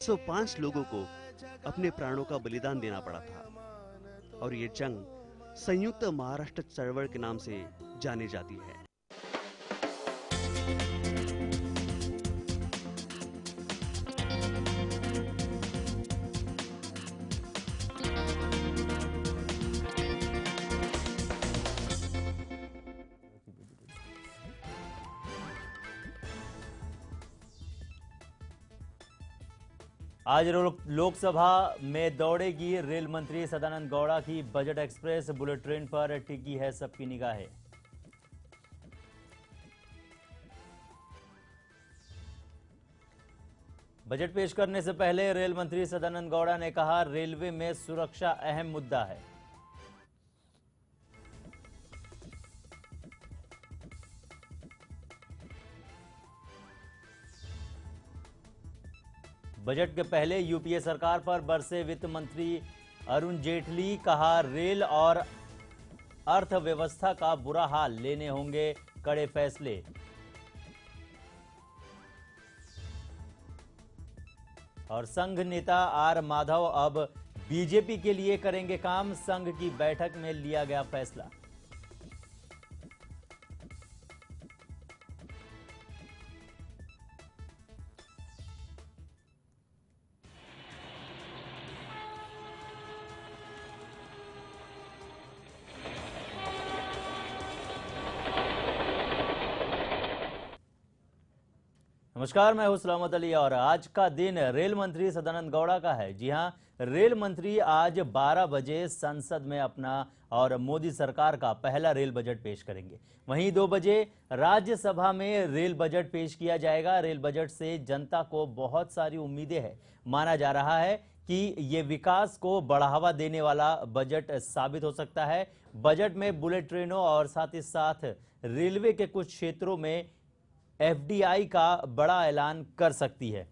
105 लोगों को अपने प्राणों का बलिदान देना पड़ा था और ये जंग संयुक्त महाराष्ट्र चळवळ के नाम से जानी जाती है। आज लोकसभा में दौड़ेगी रेल मंत्री सदानंद गौड़ा की बजट एक्सप्रेस। बुलेट ट्रेन पर टिकी है सबकी निगाहें। बजट पेश करने से पहले रेल मंत्री सदानंद गौड़ा ने कहा, रेलवे में सुरक्षा अहम मुद्दा है। बजट के पहले यूपीए सरकार पर बरसे वित्त मंत्री अरुण जेटली। कहा, रेल और अर्थव्यवस्था का बुरा हाल, लेने होंगे कड़े फैसले। और संघ नेता आर माधव अब बीजेपी के लिए करेंगे काम। संघ की बैठक में लिया गया फैसला। नमस्कार, मैं हूं सलामत अली और आज का दिन रेल मंत्री सदानंद गौड़ा का है। जी हां, रेल मंत्री आज 12 बजे संसद में अपना और मोदी सरकार का पहला रेल बजट पेश करेंगे। वहीं 2 बजे राज्यसभा में रेल बजट पेश किया जाएगा। रेल बजट से जनता को बहुत सारी उम्मीदें हैं। माना जा रहा है कि ये विकास को बढ़ावा देने वाला बजट साबित हो सकता है। बजट में बुलेट ट्रेनों और साथ ही साथ रेलवे के कुछ क्षेत्रों में एफडीआई का बड़ा ऐलान कर सकती है।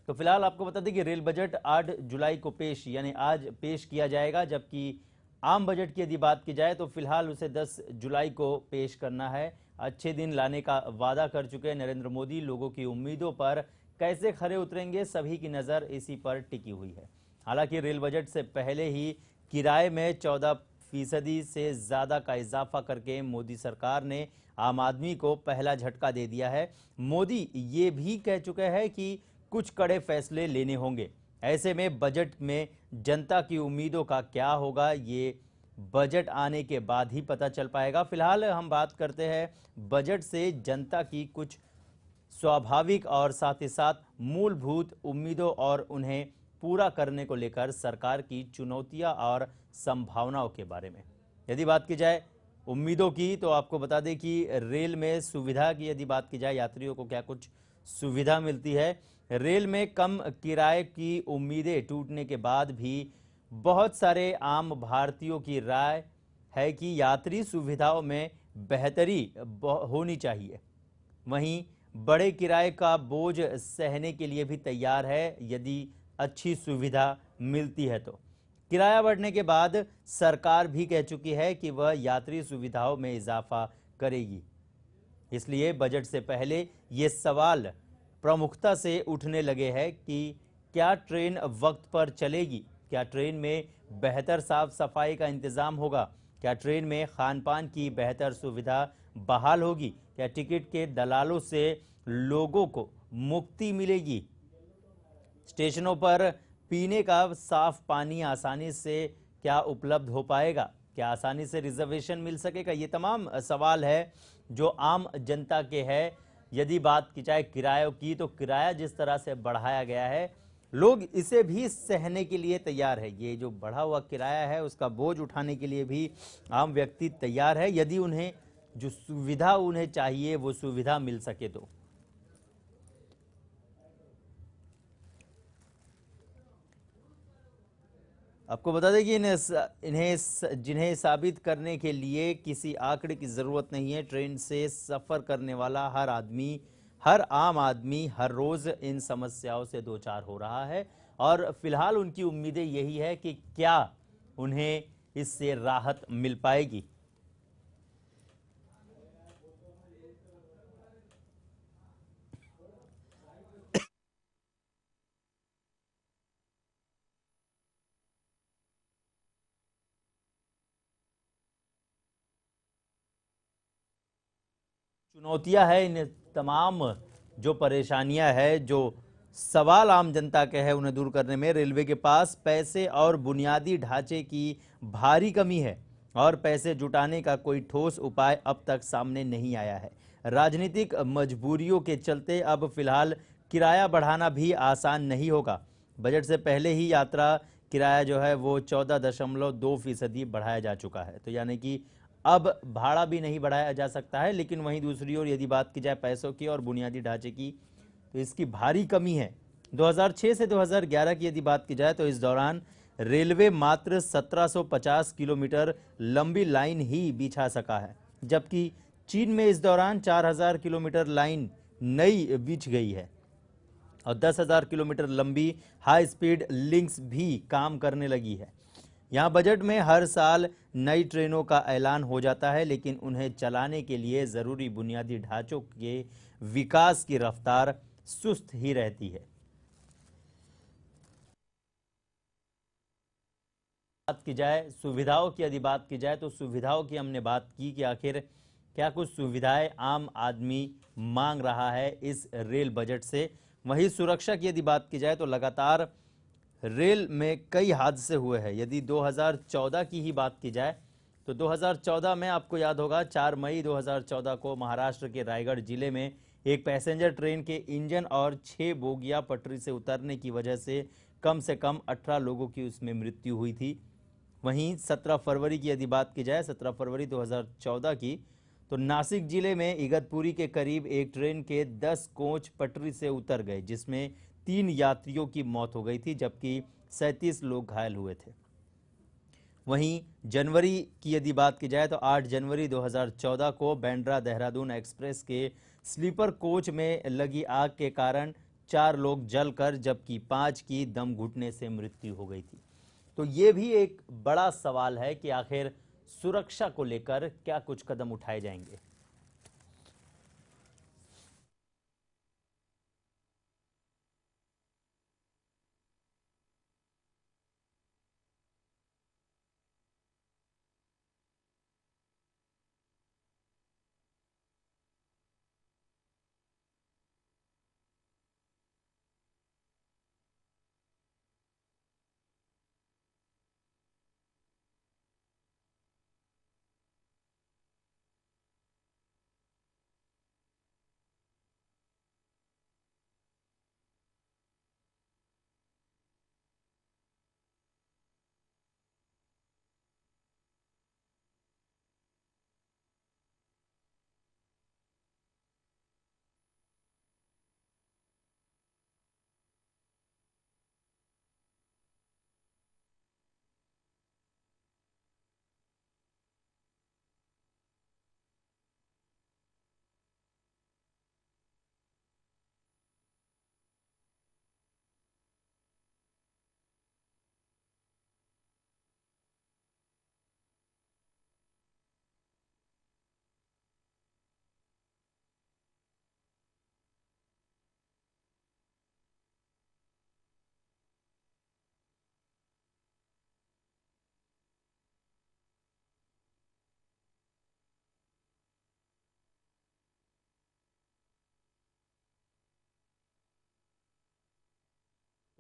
तो फिलहाल आपको बता दें कि रेल बजट 8 जुलाई को यानी आज पेश किया जाएगा, जबकि आम बजट की यदि बात की जाए तो फिलहाल उसे 10 जुलाई को पेश करना है। अच्छे दिन लाने का वादा कर चुके नरेंद्र मोदी लोगों की उम्मीदों पर कैसे खरे उतरेंगे, सभी की नजर इसी पर टिकी हुई है। हालांकि रेल बजट से पहले ही किराए में 14% से ज्यादा का इजाफा करके मोदी सरकार ने आम आदमी को पहला झटका दे दिया है। मोदी ये भी कह चुके हैं कि कुछ कड़े फैसले लेने होंगे। ऐसे में बजट में जनता की उम्मीदों का क्या होगा, ये बजट आने के बाद ही पता चल पाएगा। फिलहाल हम बात करते हैं बजट से जनता की कुछ स्वाभाविक और साथ ही साथ मूलभूत उम्मीदों और उन्हें पूरा करने को लेकर सरकार की चुनौतियां और संभावनाओं के बारे में। यदि बात की जाए उम्मीदों की, तो आपको बता दें कि रेल में सुविधा की यदि बात की जाए, यात्रियों को क्या कुछ सुविधा मिलती है। रेल में कम किराए की उम्मीदें टूटने के बाद भी बहुत सारे आम भारतीयों की राय है कि यात्री सुविधाओं में बेहतरी होनी चाहिए। वहीं बड़े किराए का बोझ सहने के लिए भी तैयार है यदि अच्छी सुविधा मिलती है तो। किराया बढ़ने के बाद सरकार भी कह चुकी है कि वह यात्री सुविधाओं में इजाफा करेगी। इसलिए बजट से पहले ये सवाल प्रमुखता से उठने लगे हैं कि क्या ट्रेन वक्त पर चलेगी, क्या ट्रेन में बेहतर साफ सफाई का इंतजाम होगा, क्या ट्रेन में खान पान की बेहतर सुविधा बहाल होगी, क्या टिकट के दलालों से लोगों को मुक्ति मिलेगी, स्टेशनों पर पीने का साफ पानी आसानी से क्या उपलब्ध हो पाएगा, क्या आसानी से रिजर्वेशन मिल सकेगा। ये तमाम सवाल है जो आम जनता के हैं। यदि बात की जाए किरायों की, तो किराया जिस तरह से बढ़ाया गया है, लोग इसे भी सहने के लिए तैयार है। ये जो बढ़ा हुआ किराया है उसका बोझ उठाने के लिए भी आम व्यक्ति तैयार है, यदि उन्हें जो सुविधा उन्हें चाहिए वो सुविधा मिल सके तो। आपको बता दें कि जिन्हें साबित करने के लिए किसी आंकड़े की जरूरत नहीं है। ट्रेन से सफर करने वाला हर आम आदमी हर रोज इन समस्याओं से दो चार हो रहा है और फिलहाल उनकी उम्मीदें यही है कि क्या उन्हें इससे राहत मिल पाएगी। चुनौतियां है, इन तमाम जो परेशानियां है, जो सवाल आम जनता के हैं, उन्हें दूर करने में रेलवे के पास पैसे और बुनियादी ढांचे की भारी कमी है और पैसे जुटाने का कोई ठोस उपाय अब तक सामने नहीं आया है। राजनीतिक मजबूरियों के चलते अब फिलहाल किराया बढ़ाना भी आसान नहीं होगा। बजट से पहले ही यात्रा किराया जो है वो 14.2% बढ़ाया जा चुका है। तो यानी कि अब भाड़ा भी नहीं बढ़ाया जा सकता है। लेकिन वहीं दूसरी ओर यदि बात की जाए पैसों की और बुनियादी ढांचे की, तो इसकी भारी कमी है। 2006 से 2011 की यदि बात की जाए तो इस दौरान रेलवे मात्र 1750 किलोमीटर लंबी लाइन ही बिछा सका है, जबकि चीन में इस दौरान 4000 किलोमीटर लाइन नई बिछ गई है और 10,000 किलोमीटर लंबी हाई स्पीड लिंक्स भी काम करने लगी है। यहाँ बजट में हर साल नई ट्रेनों का ऐलान हो जाता है, लेकिन उन्हें चलाने के लिए जरूरी बुनियादी ढांचों के विकास की रफ्तार सुस्त ही रहती है। बात की जाए सुविधाओं की, यदि बात की जाए तो सुविधाओं की हमने बात की कि आखिर क्या कुछ सुविधाएं आम आदमी मांग रहा है इस रेल बजट से। वहीं सुरक्षा की यदि बात की जाए तो लगातार रेल में कई हादसे हुए हैं। यदि 2014 की ही बात की जाए तो 2014 में आपको याद होगा 4 मई 2014 को महाराष्ट्र के रायगढ़ जिले में एक पैसेंजर ट्रेन के इंजन और 6 बोगियां पटरी से उतरने की वजह से कम 18 लोगों की उसमें मृत्यु हुई थी। वहीं 17 फरवरी की यदि बात की जाए, 17 फरवरी 2014 की, तो नासिक जिले में इगतपुरी के करीब एक ट्रेन के 10 कोच पटरी से उतर गए, जिसमें 3 यात्रियों की मौत हो गई थी, जबकि 37 लोग घायल हुए थे। वहीं जनवरी की यदि बात की जाए तो 8 जनवरी 2014 को बांद्रा देहरादून एक्सप्रेस के स्लीपर कोच में लगी आग के कारण 4 लोग जलकर जबकि 5 की दम घुटने से मृत्यु हो गई थी। तो ये भी एक बड़ा सवाल है कि आखिर सुरक्षा को लेकर क्या कुछ कदम उठाए जाएंगे।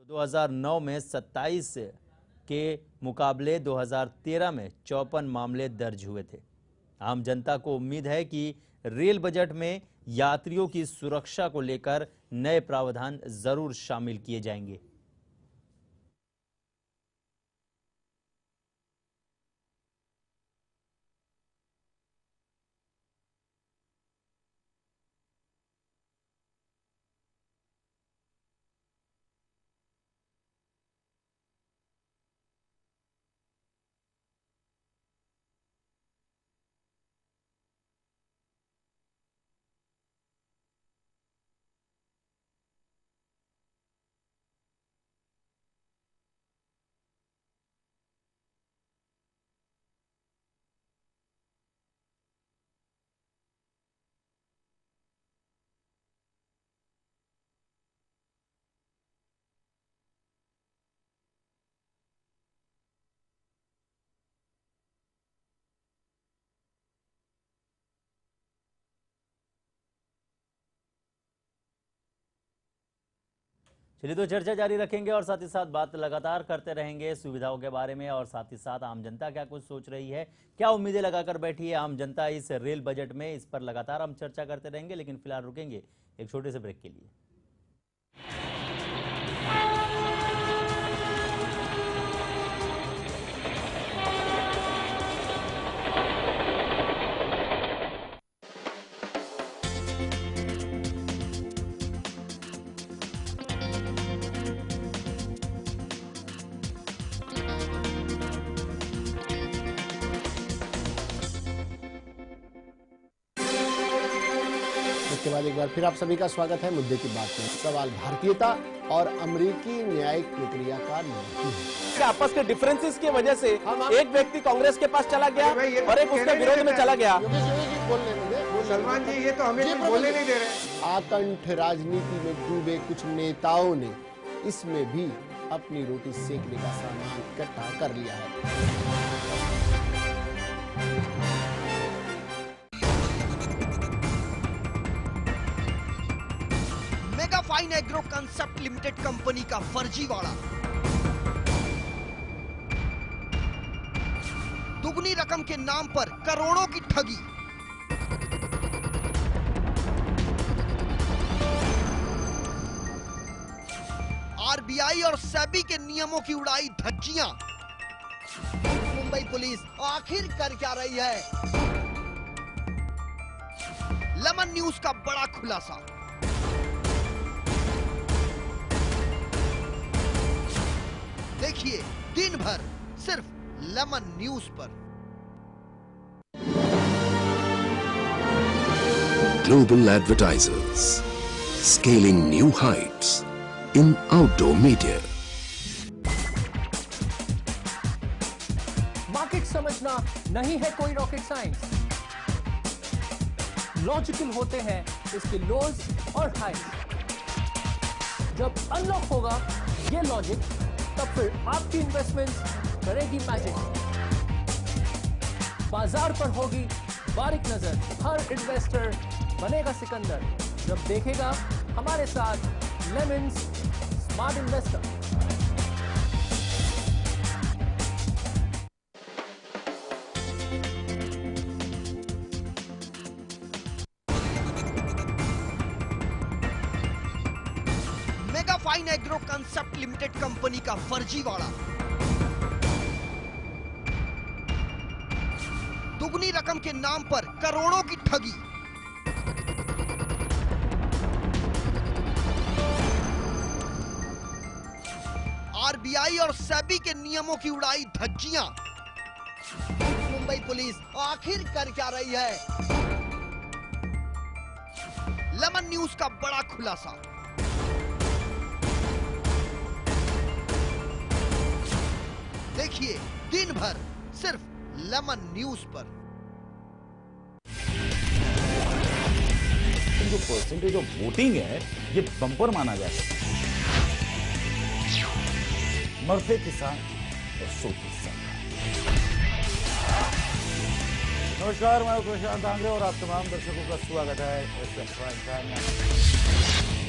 तो 2009 में 27 के मुकाबले 2013 में 54 मामले दर्ज हुए थे। आम जनता को उम्मीद है कि रेल बजट में यात्रियों की सुरक्षा को लेकर नए प्रावधान जरूर शामिल किए जाएंगे। चलिए तो चर्चा जारी रखेंगे और साथ ही साथ बात लगातार करते रहेंगे सुविधाओं के बारे में, और साथ ही साथ आम जनता क्या कुछ सोच रही है, क्या उम्मीदें लगाकर बैठी है आम जनता इस रेल बजट में, इस पर लगातार हम चर्चा करते रहेंगे। लेकिन फिलहाल रुकेंगे एक छोटे से ब्रेक के लिए। इसके बाद एक बार फिर आप सभी का स्वागत है मुद्दे की बात में। सवाल भारतीयता और अमेरिकी न्यायिक प्रक्रिया का नहीं है। आपस के डिफरेंसेस की वजह से एक व्यक्ति कांग्रेस के पास चला गया और एक उसके विरोध में चला गया। सलमान जी ये तो हमें कुछ बोलने नहीं दे रहे। आकंठ राजनीति में डूबे कुछ नेताओं ने इसमें भी अपनी रोटी सेकने का सामान इकट्ठा कर लिया है। Mega fine agro concept limited company का फर्जीवाड़ा, दुगनी रकम के नाम पर करोड़ों की ठगी, आरबीआई और सेबी के नियमों की उड़ाई धज्जियां। मुंबई पुलिस आखिर कर क्या रही है? लेमन न्यूज का बड़ा खुलासा। देखिए दिन भर सिर्फ लेमन न्यूज पर। Global advertisers scaling new heights in outdoor media. Market समझना नहीं है कोई रॉकेट साइंस। लॉजिकल होते हैं इसके लोज और हाइज। जब अनलॉक होगा ये लॉजिक, तब फिर आपकी इन्वेस्टमेंट करेगी मैजिक। बाजार पर होगी बारीक नजर, हर इन्वेस्टर बनेगा सिकंदर जब देखेगा हमारे साथ lemons smart investor. Mega fine agro concept limited company का फर्जीवाड़ा, दुगनी रकम के नाम पर करोड़ों की ठगी, आरबीआई और सेबी के नियमों की उड़ाई धज्जियां। मुंबई पुलिस आखिर कर क्या रही है? लेमन न्यूज का बड़ा खुलासा। देखिए दिन भर सिर्फ लेमन न्यूज पर। जो परसेंटेज ऑफ वोटिंग है ये बम्पर माना जाता है। मरते किसान और सोते सरकार। नमस्कार, मैं प्रशांत आंग्रे और आप तमाम दर्शकों का स्वागत है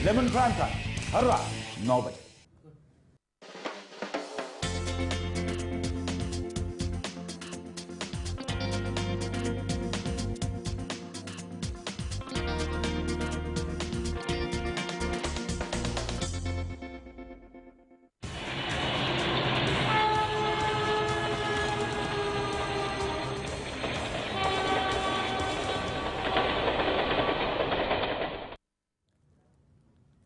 लेमन प्राइम टाइम हर रात 9 बजे।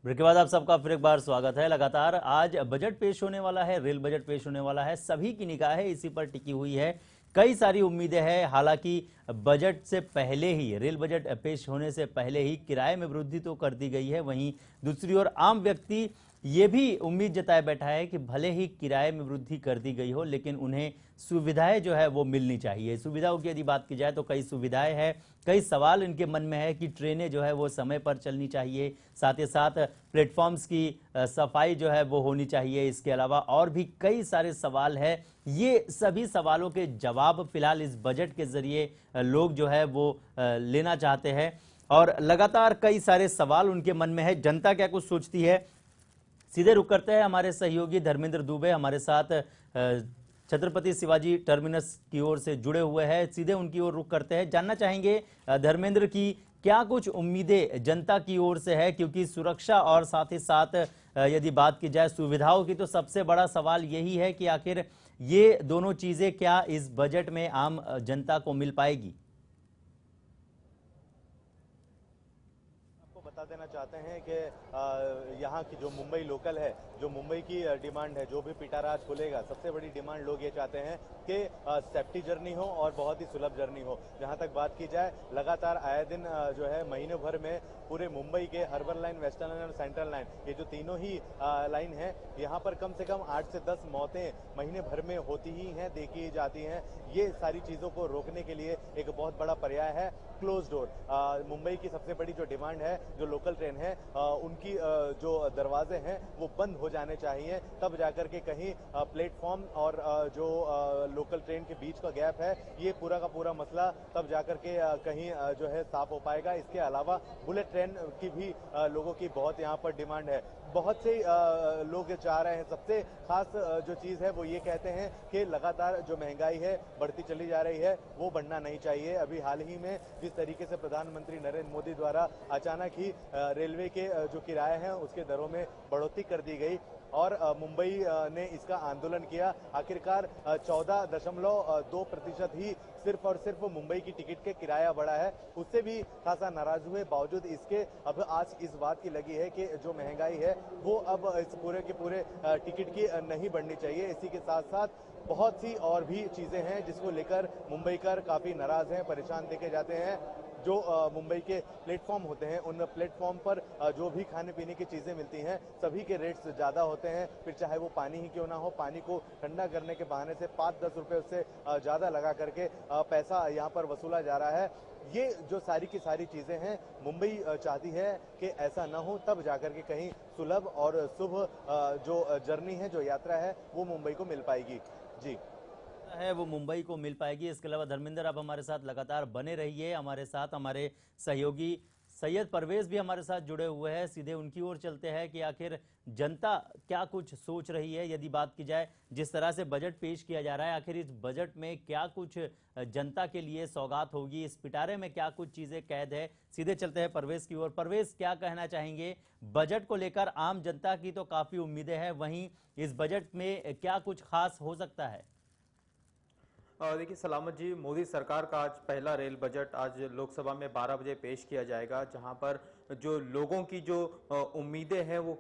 ब्रेक के बाद आप सबका फिर एक बार स्वागत है। लगातार आज बजट पेश होने वाला है, रेल बजट पेश होने वाला है। सभी की निगाहें इसी पर टिकी हुई है। कई सारी उम्मीदें हैं। हालांकि बजट से पहले ही, रेल बजट पेश होने से पहले ही किराए में वृद्धि तो कर दी गई है। वहीं दूसरी ओर आम व्यक्ति ये भी उम्मीद जताए बैठा है कि भले ही किराए में वृद्धि कर दी गई हो, लेकिन उन्हें सुविधाएं जो है वो मिलनी चाहिए। सुविधाओं की यदि बात की जाए तो कई सुविधाएं हैं, कई सवाल इनके मन में है कि ट्रेनें जो है वो समय पर चलनी चाहिए, साथ ही साथ प्लेटफॉर्म्स की सफाई जो है वो होनी चाहिए। इसके अलावा और भी कई सारे सवाल हैं। ये सभी सवालों के जवाब फिलहाल इस बजट के जरिए लोग जो है वो लेना चाहते हैं, और लगातार कई सारे सवाल उनके मन में है। जनता क्या कुछ सोचती है, सीधे रुक करते हैं, हमारे सहयोगी धर्मेंद्र दुबे हमारे साथ छत्रपति शिवाजी टर्मिनस की ओर से जुड़े हुए हैं। सीधे उनकी ओर रुक करते हैं, जानना चाहेंगे धर्मेंद्र की क्या कुछ उम्मीदें जनता की ओर से है, क्योंकि सुरक्षा और साथ ही साथ यदि बात की जाए सुविधाओं की तो सबसे बड़ा सवाल यही है कि आखिर ये दोनों चीजें क्या इस बजट में आम जनता को मिल पाएगी। बता देना चाहते हैं कि यहाँ की जो मुंबई लोकल है, जो मुंबई की डिमांड है, जो भी पिटाराज खुलेगा, सबसे बड़ी डिमांड लोग ये चाहते हैं कि सेफ्टी जर्नी हो और बहुत ही सुलभ जर्नी हो। जहाँ तक बात की जाए, लगातार आए दिन जो है महीने भर में पूरे मुंबई के अर्बन लाइन, वेस्टर्न लाइन और सेंट्रल लाइन, ये जो तीनों ही लाइन है, यहाँ पर कम से कम 8 से 10 मौतें महीने भर में होती ही हैं, देखी जाती हैं। ये सारी चीजों को रोकने के लिए एक बहुत बड़ा पर्याय है क्लोज डोर। मुंबई की सबसे बड़ी जो डिमांड है, जो लोकल ट्रेन है, उनकी जो दरवाजे हैं वो बंद हो जाने चाहिए, तब जाकर के कहीं प्लेटफॉर्म और जो लोकल ट्रेन के बीच का गैप है, ये पूरा का पूरा मसला तब जाकर के कहीं जो है साफ हो पाएगा। इसके अलावा बुलेट ट्रेन की भी लोगों की बहुत यहाँ पर डिमांड है। बहुत से लोग चाह रहे हैं, सबसे खास जो चीज है वो ये कहते हैं कि लगातार जो महंगाई है बढ़ती चली जा रही है, वो बढ़ना नहीं चाहिए। अभी हाल ही में जिस तरीके से प्रधानमंत्री नरेंद्र मोदी द्वारा अचानक ही रेलवे के जो किराए हैं उसके दरों में बढ़ोतरी कर दी गई और मुंबई ने इसका आंदोलन किया। आखिरकार 14.2% ही सिर्फ और सिर्फ मुंबई की टिकट के किराया बढ़ा है, उससे भी खासा नाराज हुए। बावजूद इसके अब आज इस बात की लगी है कि जो महंगाई है वो अब इस पूरे के पूरे टिकट की नहीं बढ़नी चाहिए। इसी के साथ साथ बहुत सी और भी चीजें हैं जिसको लेकर मुंबईकर काफी नाराज हैं, परेशान देखे जाते हैं। जो मुंबई के प्लेटफॉर्म होते हैं, उन प्लेटफॉर्म पर जो भी खाने पीने की चीजें मिलती हैं, सभी के रेट्स ज्यादा होते हैं। फिर चाहे वो पानी ही क्यों ना हो, पानी को ठंडा करने के बहाने से 5-10 रुपए उससे ज्यादा लगा करके पैसा यहाँ पर वसूला जा रहा है। ये जो सारी की सारी चीजें हैं, मुंबई चाहती है कि ऐसा न हो, तब जाकर के कहीं सुलभ और शुभ जो जर्नी है, जो यात्रा है, वो मुंबई को मिल पाएगी। जी है वो मुंबई को मिल पाएगी। इसके अलावा धर्मेंद्र आप हमारे साथ लगातार बने रहिए। हमारे साथ हमारे सहयोगी सैयद परवेज भी हमारे साथ जुड़े हुए हैं। सीधे उनकी ओर चलते हैं कि आखिर जनता क्या कुछ सोच रही है। यदि बात की जाए जिस तरह से बजट पेश किया जा रहा है, आखिर इस बजट में क्या कुछ जनता के लिए सौगात होगी, इस पिटारे में क्या कुछ चीजें कैद है। सीधे चलते हैं परवेज की ओर। परवेज, क्या कहना चाहेंगे बजट को लेकर? आम जनता की तो काफी उम्मीदें हैं, वहीं इस बजट में क्या कुछ खास हो सकता है? देखिए सलामत जी, मोदी सरकार का आज पहला रेल बजट आज लोकसभा में 12 बजे पेश किया जाएगा, जहां पर जो लोगों की जो उम्मीदें हैं वो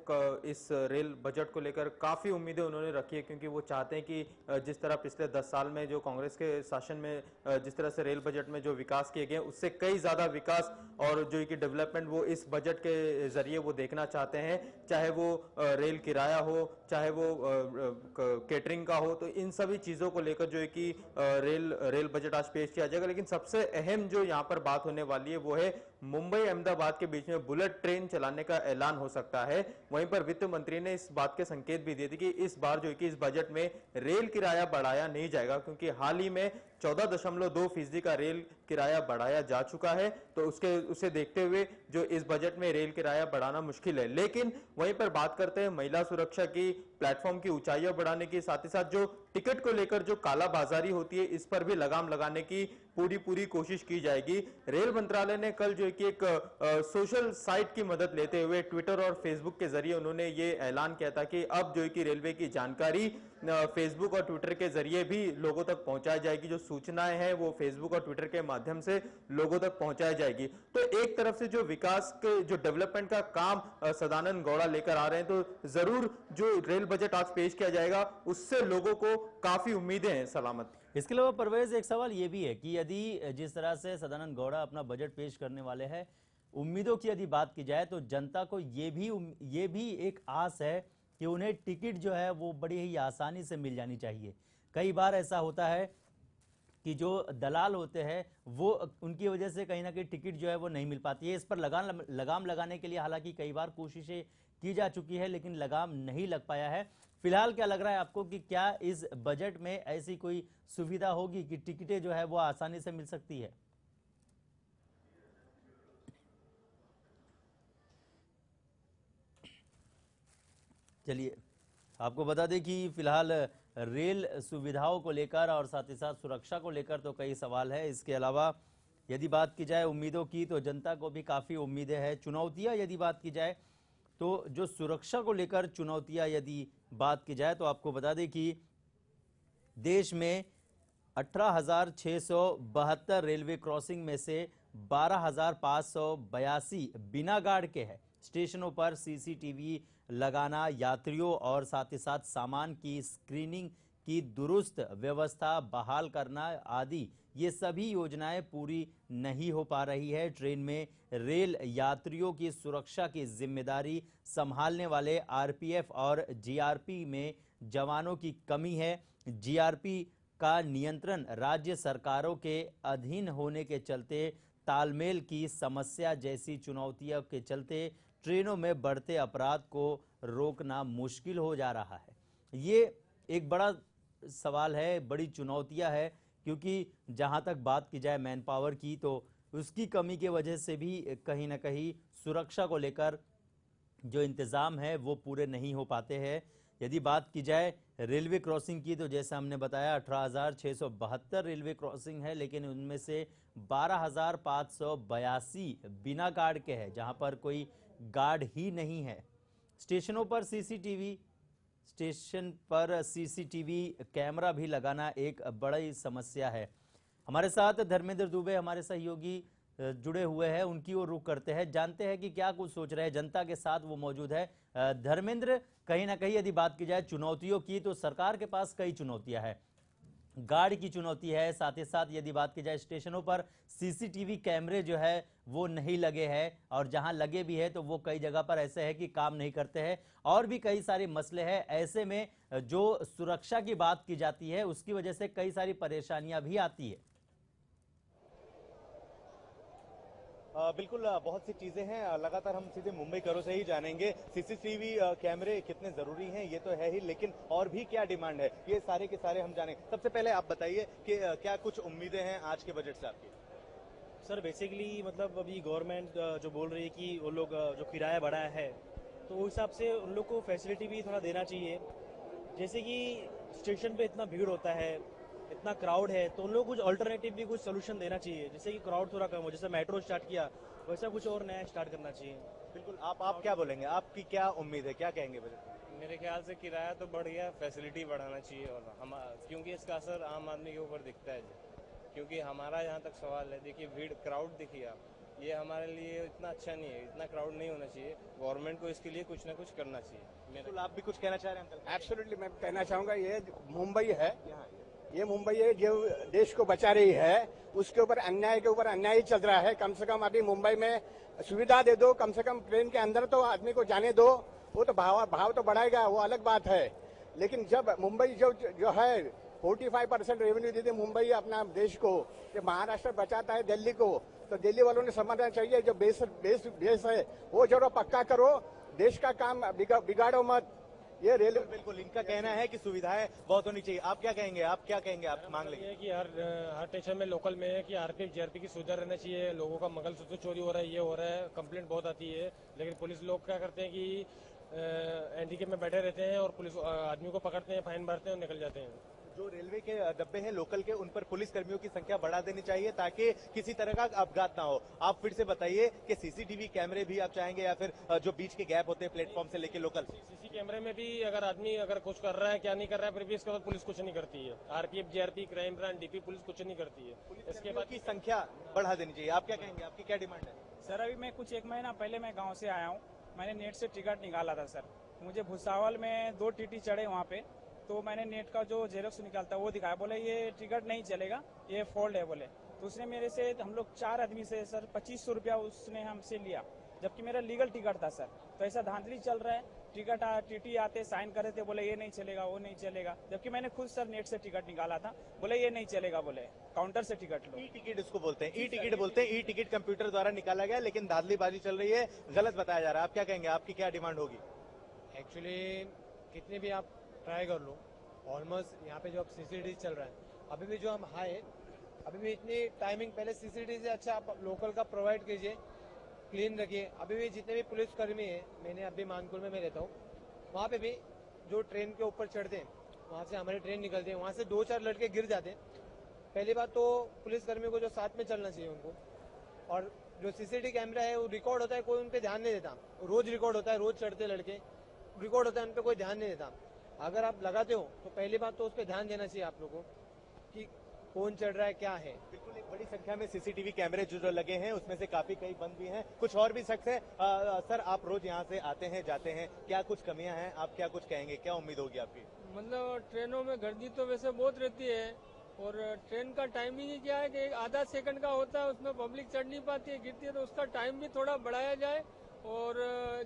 इस रेल बजट को लेकर काफ़ी उम्मीदें उन्होंने रखी है, क्योंकि वो चाहते हैं कि जिस तरह पिछले 10 साल में जो कांग्रेस के शासन में जिस तरह से रेल बजट में जो विकास किए गए, उससे कई ज़्यादा विकास और जो कि डेवलपमेंट वो इस बजट के जरिए वो देखना चाहते हैं। चाहे वो रेल किराया हो, चाहे वो केटरिंग का हो, तो इन सभी चीज़ों को लेकर जो है कि रेल बजट आज पेश किया जाएगा। लेकिन सबसे अहम जो यहाँ पर बात होने वाली है वो है मुंबई अहमदाबाद के बीच में बुलेट ट्रेन चलाने का ऐलान हो सकता है। वहीं पर वित्त मंत्री ने इस बात के संकेत भी दिए थे कि इस बार जो है कि इस बजट में रेल किराया बढ़ाया नहीं जाएगा, क्योंकि हाल ही में 14.2% का रेल किराया बढ़ाया जा चुका है। तो उसे देखते हुए जो इस बजट में रेल किराया बढ़ाना मुश्किल है। लेकिन वहीं पर बात करते हैं महिला सुरक्षा की, प्लेटफॉर्म की ऊंचाइयां बढ़ाने की, साथ ही साथ जो टिकट को लेकर जो कालाबाजारी होती है, इस पर भी लगाम लगाने की पूरी कोशिश की जाएगी। रेल मंत्रालय ने कल जो है कि एक सोशल साइट की मदद लेते हुए ट्विटर और फेसबुक के जरिए उन्होंने ये ऐलान किया था कि अब जो है कि रेलवे की जानकारी फेसबुक और ट्विटर के जरिए भी लोगों तक पहुंचाई जाएगी। जो सूचनाएं हैं वो फेसबुक और ट्विटर के माध्यम से लोगों तक पहुंचाई जाएगी। तो एक तरफ से जो विकास के जो डेवलपमेंट का काम सदानंद गौड़ा लेकर आ रहे हैं, तो जरूर जो रेल बजट आज पेश किया जाएगा उससे लोगों को काफी उम्मीदें हैं। सलामत। इसके अलावा परवेज, एक सवाल ये भी है कि यदि जिस तरह से सदानंद गौड़ा अपना बजट पेश करने वाले हैं, उम्मीदों की यदि बात की जाए तो जनता को ये भी एक आस है कि उन्हें टिकट जो है वो बड़ी ही आसानी से मिल जानी चाहिए। कई बार ऐसा होता है कि जो दलाल होते हैं वो उनकी वजह से कहीं ना कहीं टिकट जो है वो नहीं मिल पाती है। इस पर लगाम लगाने के लिए हालांकि कई बार कोशिशें की जा चुकी है, लेकिन लगाम नहीं लग पाया है। फिलहाल क्या लग रहा है आपको कि क्या इस बजट में ऐसी कोई सुविधा होगी कि टिकटें जो है वो आसानी से मिल सकती है? चलिए आपको बता दें कि फिलहाल रेल सुविधाओं को लेकर और साथ ही साथ सुरक्षा को लेकर तो कई सवाल है। इसके अलावा यदि बात की जाए उम्मीदों की, तो जनता को भी काफ़ी उम्मीदें हैं। चुनौतियां यदि बात की जाए तो जो सुरक्षा को लेकर चुनौतियां यदि बात की जाए तो आपको बता दें कि देश में 18,672 रेलवे क्रॉसिंग में से 12,582 बिना गार्ड के हैं। स्टेशनों पर सीसीटीवी लगाना, यात्रियों और साथ ही साथ सामान की स्क्रीनिंग की दुरुस्त व्यवस्था बहाल करना आदि ये सभी योजनाएं पूरी नहीं हो पा रही है। ट्रेन में रेल यात्रियों की सुरक्षा की जिम्मेदारी संभालने वाले आरपीएफ और जीआरपी में जवानों की कमी है। जीआरपी का नियंत्रण राज्य सरकारों के अधीन होने के चलते तालमेल की समस्या जैसी चुनौतियों के चलते ट्रेनों में बढ़ते अपराध को रोकना मुश्किल हो जा रहा है। ये एक बड़ा सवाल है, बड़ी चुनौतियां है, क्योंकि जहां तक बात की जाए मैन पावर की तो उसकी कमी के वजह से भी कहीं ना कहीं सुरक्षा को लेकर जो इंतज़ाम है वो पूरे नहीं हो पाते हैं। यदि बात की जाए रेलवे क्रॉसिंग की तो जैसा हमने बताया 18,672 रेलवे क्रॉसिंग है, लेकिन उनमें से 12,582 बिना गार्ड के हैं, जहां पर कोई गार्ड ही नहीं है। स्टेशन पर सीसीटीवी कैमरा भी लगाना एक बड़ी समस्या है। हमारे साथ धर्मेंद्र दुबे हमारे सहयोगी जुड़े हुए हैं, उनकी ओर रुख करते हैं, जानते हैं कि क्या कुछ सोच रहे हैं। जनता के साथ वो मौजूद है। धर्मेंद्र, कहीं ना कहीं यदि बात की जाए चुनौतियों की तो सरकार के पास कई चुनौतियां हैं। गार्ड की चुनौती है, साथ ही साथ यदि बात की जाए स्टेशनों पर सीसीटीवी कैमरे जो है वो नहीं लगे हैं, और जहां लगे भी है तो वो कई जगह पर ऐसे है कि काम नहीं करते हैं, और भी कई सारे मसले हैं। ऐसे में जो सुरक्षा की बात की जाती है उसकी वजह से कई सारी परेशानियां भी आती है। बिल्कुल, बहुत सी चीजें हैं। लगातार हम सीधे मुंबई करो से ही जानेंगे सीसीटीवी कैमरे कितने जरूरी हैं, ये तो है ही, लेकिन और भी क्या डिमांड है ये सारे के सारे हम जानेंगे। सबसे पहले आप बताइए कि क्या कुछ उम्मीदें हैं आज के बजट से आपकी? सर बेसिकली मतलब अभी गवर्नमेंट जो बोल रही है कि वो लोग जो किराया बढ़ाया है तो उस हिसाब से उन लोग को फैसिलिटी भी थोड़ा देना चाहिए। जैसे कि स्टेशन पे इतना भीड़ होता है, इतना क्राउड है, तो उन लोग कुछ अल्टरनेटिव भी कुछ सोल्यूशन देना चाहिए, जैसे कि क्राउड थोड़ा कम हो। जैसे मेट्रो स्टार्ट किया वैसा कुछ और नया स्टार्ट करना चाहिए। बिल्कुल, आप क्या बोलेंगे, आपकी क्या उम्मीद है, क्या कहेंगे बजट? मेरे ख्याल से किराया तो बढ़ गया, फैसिलिटी बढ़ाना चाहिए, और हम क्योंकि इसका असर आम आदमी के ऊपर दिखता है। क्योंकि हमारा यहाँ तक सवाल है, देखिए भीड़ क्राउड देखिए आप, ये हमारे लिए इतना अच्छा नहीं है, इतना क्राउड नहीं होना चाहिए। गवर्नमेंट को इसके लिए कुछ ना कुछ करना चाहिए। बिल्कुल, आप भी कुछ कहना चाह रहे हैं अंकल? एब्सोल्युटली, मैं कहना चाहूंगा ये मुंबई है, ये मुंबई है जो देश को बचा रही है, उसके ऊपर अन्याय के ऊपर अन्याय ही चल रहा है। कम से कम अभी मुंबई में सुविधा दे दो, कम से कम ट्रेन के अंदर तो आदमी को जाने दो। वो तो भाव तो बढ़ाएगा, वो अलग बात है, लेकिन जब मुंबई जो है 45% रेवेन्यू देती मुंबई अपना देश को, जब महाराष्ट्र बचाता है दिल्ली को, तो दिल्ली वालों ने समझना चाहिए जो बेस है वो जरूर पक्का करो, देश का काम बिगाड़ो मत। ये रेल बिल्कुल इनका कहना है कि सुविधाएं बहुत होनी चाहिए। आप क्या कहेंगे, आप मांग लेंगे? कि हर स्टेशन में लोकल में है कि आरपीएफ जीआरपी की सुविधा रहना चाहिए। लोगों का मंगलसूत्र चोरी हो रहा है, ये हो रहा है, कंप्लेंट बहुत आती है, लेकिन पुलिस लोग क्या करते हैं कि एनडीके में बैठे रहते हैं और पुलिस आदमी को पकड़ते हैं, फाइन भरते हैं और निकल जाते हैं। जो रेलवे के डब्बे हैं लोकल के, उन पर पुलिस कर्मियों की संख्या बढ़ा देनी चाहिए ताकि किसी तरह का अपघात ना हो। आप फिर से बताइए कि सीसीटीवी कैमरे भी आप चाहेंगे या फिर जो बीच के गैप होते हैं प्लेटफॉर्म से लेके लोकल? सीसी कैमरे में भी अगर आदमी अगर कुछ कर रहा है, क्या नहीं कर रहा है, फिर भी इसके बाद पुलिस कुछ नहीं करती है। RPF, GRP, crime branch, DP police कुछ नहीं करती है। इसके बाद की संख्या बढ़ा देनी चाहिए। आप क्या कहेंगे, आपकी क्या डिमांड है? सर अभी मैं कुछ 1 महीना पहले मैं गाँव से आया हूँ, मैंने नेट से टिकट निकाला था सर। मुझे भुसावल में 2 टीटी चढ़े वहाँ पे, तो मैंने नेट का जो जेरोक्स निकालता वो दिखाया, बोले ये टिकट नहीं चलेगा, ये फॉल्ट है बोले। तो उसने मेरे से, हम लोग 4 आदमी से सर 2500 रुपया उसने हमसे लिया, जबकि मेरा लीगल टिकट था सर। तो ऐसा धांधली चल रहा है, टिकट टीटी आते साइन कर रहे थे, बोले ये नहीं चलेगा, वो नहीं चलेगा, जबकि मैंने खुद सर नेट से टिकट निकाला था, बोले ये नहीं चलेगा, बोले काउंटर से टिकट लो। ई टिकट इसको बोलते हैं, ई टिकट बोलते हैं। ई टिकट कंप्यूटर द्वारा निकाला गया, लेकिन धांधलीबाजी चल रही है, गलत बताया जा रहा है। आप क्या कहेंगे, आपकी क्या डिमांड होगी? एक्चुअली कितने भी आप ट्राई कर लो, ऑलमोस्ट यहाँ पे जो अब सीसीटीवी चल रहा है, अभी भी जो हम हाई, अभी भी इतनी टाइमिंग पहले सीसीटीवी से अच्छा आप लोकल का प्रोवाइड कीजिए, क्लीन रखिए। अभी भी जितने भी पुलिसकर्मी हैं, मैंने अभी मानपुर में मैं रहता हूँ, वहाँ पे भी जो ट्रेन के ऊपर चढ़ते हैं, वहाँ से हमारी ट्रेन निकलती है, वहाँ से 2-4 लड़के गिर जाते हैं। पहली बात तो पुलिस कर्मियों को जो साथ में चलना चाहिए उनको, और जो सीसीटीवी कैमरा है वो रिकॉर्ड होता है, कोई उन पे ध्यान नहीं देता। रोज रिकॉर्ड होता है, रोज चढ़ते लड़के रिकॉर्ड होता है, उन पे कोई ध्यान नहीं देता। अगर आप लगाते हो तो पहली बात तो उस पर ध्यान देना चाहिए आप लोगों को कि कौन चढ़ रहा है, क्या है। बिल्कुल, एक बड़ी संख्या में सीसीटीवी कैमरे जो लगे हैं उसमें से काफी कई बंद भी हैं, कुछ और भी शख्स हैं। सर, आप रोज यहाँ से आते हैं जाते हैं, क्या कुछ कमियां हैं, आप क्या कुछ कहेंगे, क्या उम्मीद होगी आपकी? मतलब ट्रेनों में गर्दी तो वैसे बहुत रहती है, और ट्रेन का टाइमिंग ही क्या है कि आधा सेकंड का होता है, उसमें पब्लिक चढ़ नहीं पाती है, गिरती है, तो उसका टाइम भी थोड़ा बढ़ाया जाए, और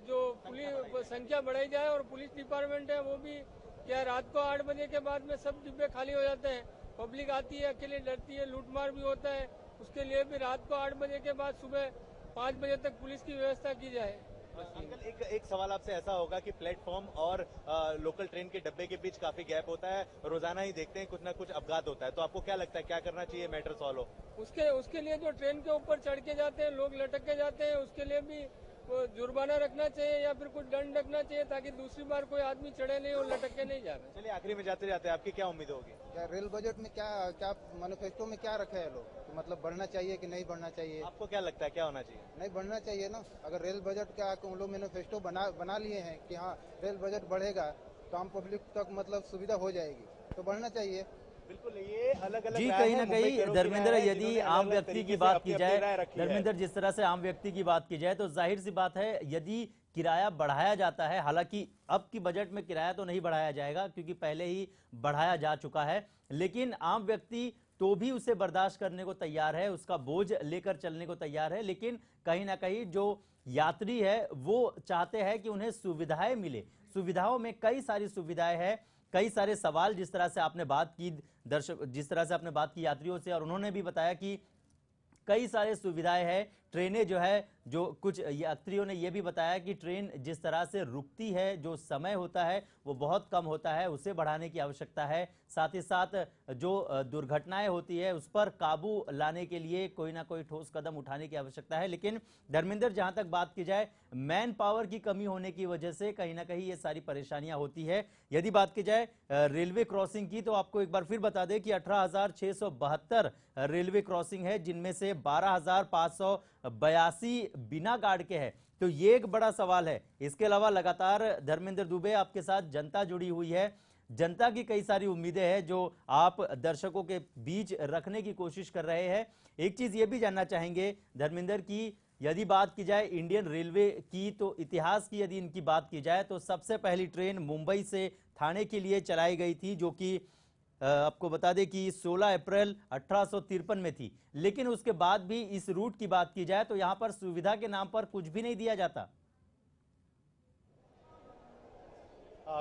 जो पुलिस संख्या बढ़ाई जाए। और पुलिस डिपार्टमेंट है वो भी क्या, रात को 8 बजे के बाद में सब डिब्बे खाली हो जाते हैं, पब्लिक आती है, अकेले डरती है, लूटमार भी होता है, उसके लिए भी रात को 8 बजे के बाद सुबह 5 बजे तक पुलिस की व्यवस्था की जाए। अंकल, एक सवाल आपसे ऐसा होगा कि प्लेटफॉर्म और लोकल ट्रेन के डब्बे के बीच काफी गैप होता है, रोजाना ही देखते हैं कुछ ना कुछ अपघात होता है, तो आपको क्या लगता है क्या करना चाहिए मैटर सॉल्व हो? उसके लिए जो ट्रेन के ऊपर चढ़ के जाते हैं, लोग लटक के जाते हैं, उसके लिए भी जुर्माना रखना चाहिए या फिर कुछ दंड रखना चाहिए, ताकि दूसरी बार कोई आदमी चढ़े नहीं और लटक के नहीं जाए। चलिए, आखिरी में जाते जाते आपकी क्या उम्मीद होगी? क्या रेल बजट में क्या मैनिफेस्टो में क्या रखा है लोग, तो मतलब बढ़ना चाहिए कि नहीं बढ़ना चाहिए? आपको क्या लगता है क्या होना चाहिए? नहीं, बढ़ना चाहिए ना। अगर रेल बजट का उन लोग मैनिफेस्टो बना लिए हैं कि हाँ रेल बजट बढ़ेगा तो आम पब्लिक तक मतलब सुविधा हो जाएगी, तो बढ़ना चाहिए। बिल्कुल, ये अलग-अलग जी, कहीं ना कहीं धर्मेंद्र, यदि आम व्यक्ति की बात की जाए, धर्मेंद्र, जिस तरह से आम व्यक्ति की बात की जाए तो जाहिर सी बात है यदि किराया बढ़ाया जाता है, हालांकि अब की बजट में किराया तो नहीं बढ़ाया जाएगा क्योंकि पहले ही बढ़ाया जा चुका है, लेकिन आम व्यक्ति तो भी उसे बर्दाश्त करने को तैयार है, उसका बोझ लेकर चलने को तैयार है, लेकिन कहीं ना कहीं जो यात्री है वो चाहते हैं कि उन्हें सुविधाएं मिले। सुविधाओं में कई सारी सुविधाएं हैं, कई सारे सवाल, जिस तरह से आपने बात की जिस तरह से आपने बात की यात्रियों से, और उन्होंने भी बताया कि कई सारे सुविधाएं हैं। ट्रेनें जो है, जो कुछ यात्रियों ने यह भी बताया कि ट्रेन जिस तरह से रुकती है, जो समय होता है वो बहुत कम होता है, उसे बढ़ाने की आवश्यकता है। साथ ही साथ जो दुर्घटनाएं होती है उस पर काबू लाने के लिए कोई ना कोई ठोस कदम उठाने की आवश्यकता है। लेकिन धर्मेंद्र, जहां तक बात की जाए, मैन पावर की कमी होने की वजह से कहीं ना कहीं ये सारी परेशानियां होती है। यदि बात की जाए रेलवे क्रॉसिंग की, तो आपको एक बार फिर बता दें कि 18,672 रेलवे क्रॉसिंग है, जिनमें से 12,582 बिना गार्ड के हैं। तो ये एक बड़ा सवाल है। इसके अलावा लगातार धर्मेंद्र दुबे आपके साथ जनता जुड़ी हुई है, जनता की कई सारी उम्मीदें हैं जो आप दर्शकों के बीच रखने की कोशिश कर रहे हैं। एक चीज ये भी जानना चाहेंगे धर्मेंद्र की, यदि बात की जाए इंडियन रेलवे की, तो इतिहास की यदि इनकी बात की जाए तो सबसे पहली ट्रेन मुंबई से ठाणे के लिए चलाई गई थी, जो कि आपको बता दें कि 16 अप्रैल 1853 में थी। लेकिन उसके बाद भी इस रूट की बात की जाए तो यहां पर सुविधा के नाम पर कुछ भी नहीं दिया जाता।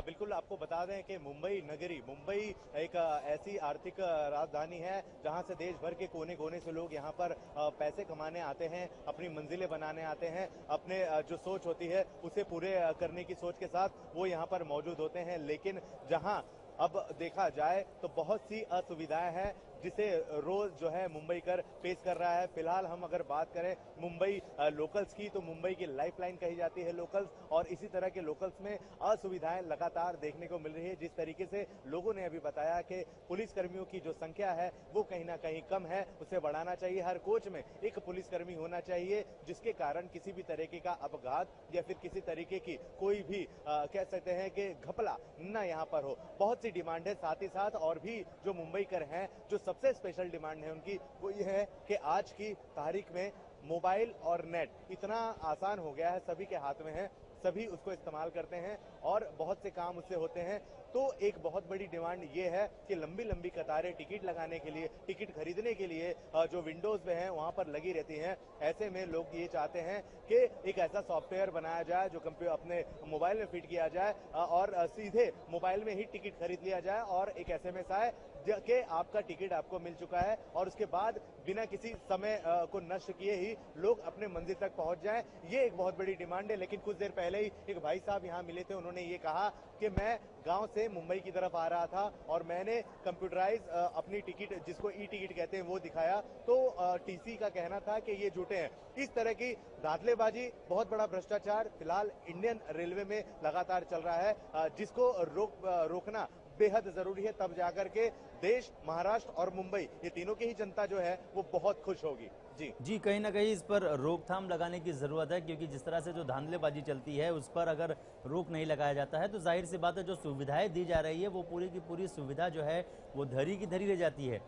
बिल्कुल, आपको बता दें कि मुंबई नगरी, मुंबई एक ऐसी आर्थिक राजधानी है जहां से देश भर के कोने कोने से लोग यहां पर पैसे कमाने आते हैं, अपनी मंजिलें बनाने आते हैं, अपने जो सोच होती है उसे पूरे करने की सोच के साथ वो यहां पर मौजूद होते हैं। लेकिन जहां अब देखा जाए तो बहुत सी असुविधाएं हैं जिसे रोज जो है मुंबई कर पेश कर रहा है। फिलहाल हम अगर बात करें मुंबई लोकल्स की, तो मुंबई की लाइफलाइन कही जाती है लोकल्स, और इसी तरह के लोकल्स में असुविधाएं लगातार देखने को मिल रही है। जिस तरीके से लोगों ने अभी बताया कि पुलिस कर्मियों की जो संख्या है वो कहीं ना कहीं कम है, उसे बढ़ाना चाहिए। हर कोच में एक पुलिसकर्मी होना चाहिए, जिसके कारण किसी भी तरीके का अपघात या फिर किसी तरीके की कोई भी कह सकते हैं कि घपला न यहाँ पर हो। बहुत सी डिमांड है। साथ ही साथ और भी जो मुंबई कर हैं, जो सबसे स्पेशल डिमांड है उनकी, वो ये है कि आज की तारीख में मोबाइल और नेट इतना आसान हो गया है, सभी के हाथ में है, सभी उसको इस्तेमाल करते हैं और बहुत से काम उससे होते हैं। तो एक बहुत बड़ी डिमांड ये है कि लंबी लंबी कतारें टिकट लगाने के लिए, टिकट खरीदने के लिए जो विंडोज में हैं वहां पर लगी रहती हैं। ऐसे में लोग ये चाहते हैं कि एक ऐसा सॉफ्टवेयर बनाया जाए जो अपने मोबाइल में फिट किया जाए और सीधे मोबाइल में ही टिकट खरीद लिया जाए और एक SMS आए कि आपका टिकट आपको मिल चुका है, और उसके बाद बिना किसी समय को नष्ट किए ही लोग अपने मंजिल तक पहुंच जाएं। ये एक बहुत बड़ी डिमांड है। लेकिन कुछ देर पहले ही एक भाई साहब यहाँ मिले थे, उन्होंने ये कहा कि मैं गांव से मुंबई की तरफ आ रहा था और मैंने कंप्यूटराइज अपनी टिकट, जिसको ई टिकट कहते हैं, वो दिखाया तो टीसी का कहना था कि ये झूठे हैं। इस तरह की धांधलेबाजी, बहुत बड़ा भ्रष्टाचार फिलहाल इंडियन रेलवे में लगातार चल रहा है, जिसको रोकना बेहद जरूरी है। तब जाकर के देश, महाराष्ट्र और मुंबई, ये तीनों की ही जनता जो है वो बहुत खुश होगी। जी कहीं ना कहीं इस पर रोकथाम लगाने की जरूरत है, क्योंकि जिस तरह से जो धांधलेबाजी चलती है उस पर अगर रोक नहीं लगाया जाता है तो जाहिर सी बात है जो सुविधाएं दी जा रही है वो पूरी की पूरी सुविधा जो है वो धरी की धरी रह जाती है।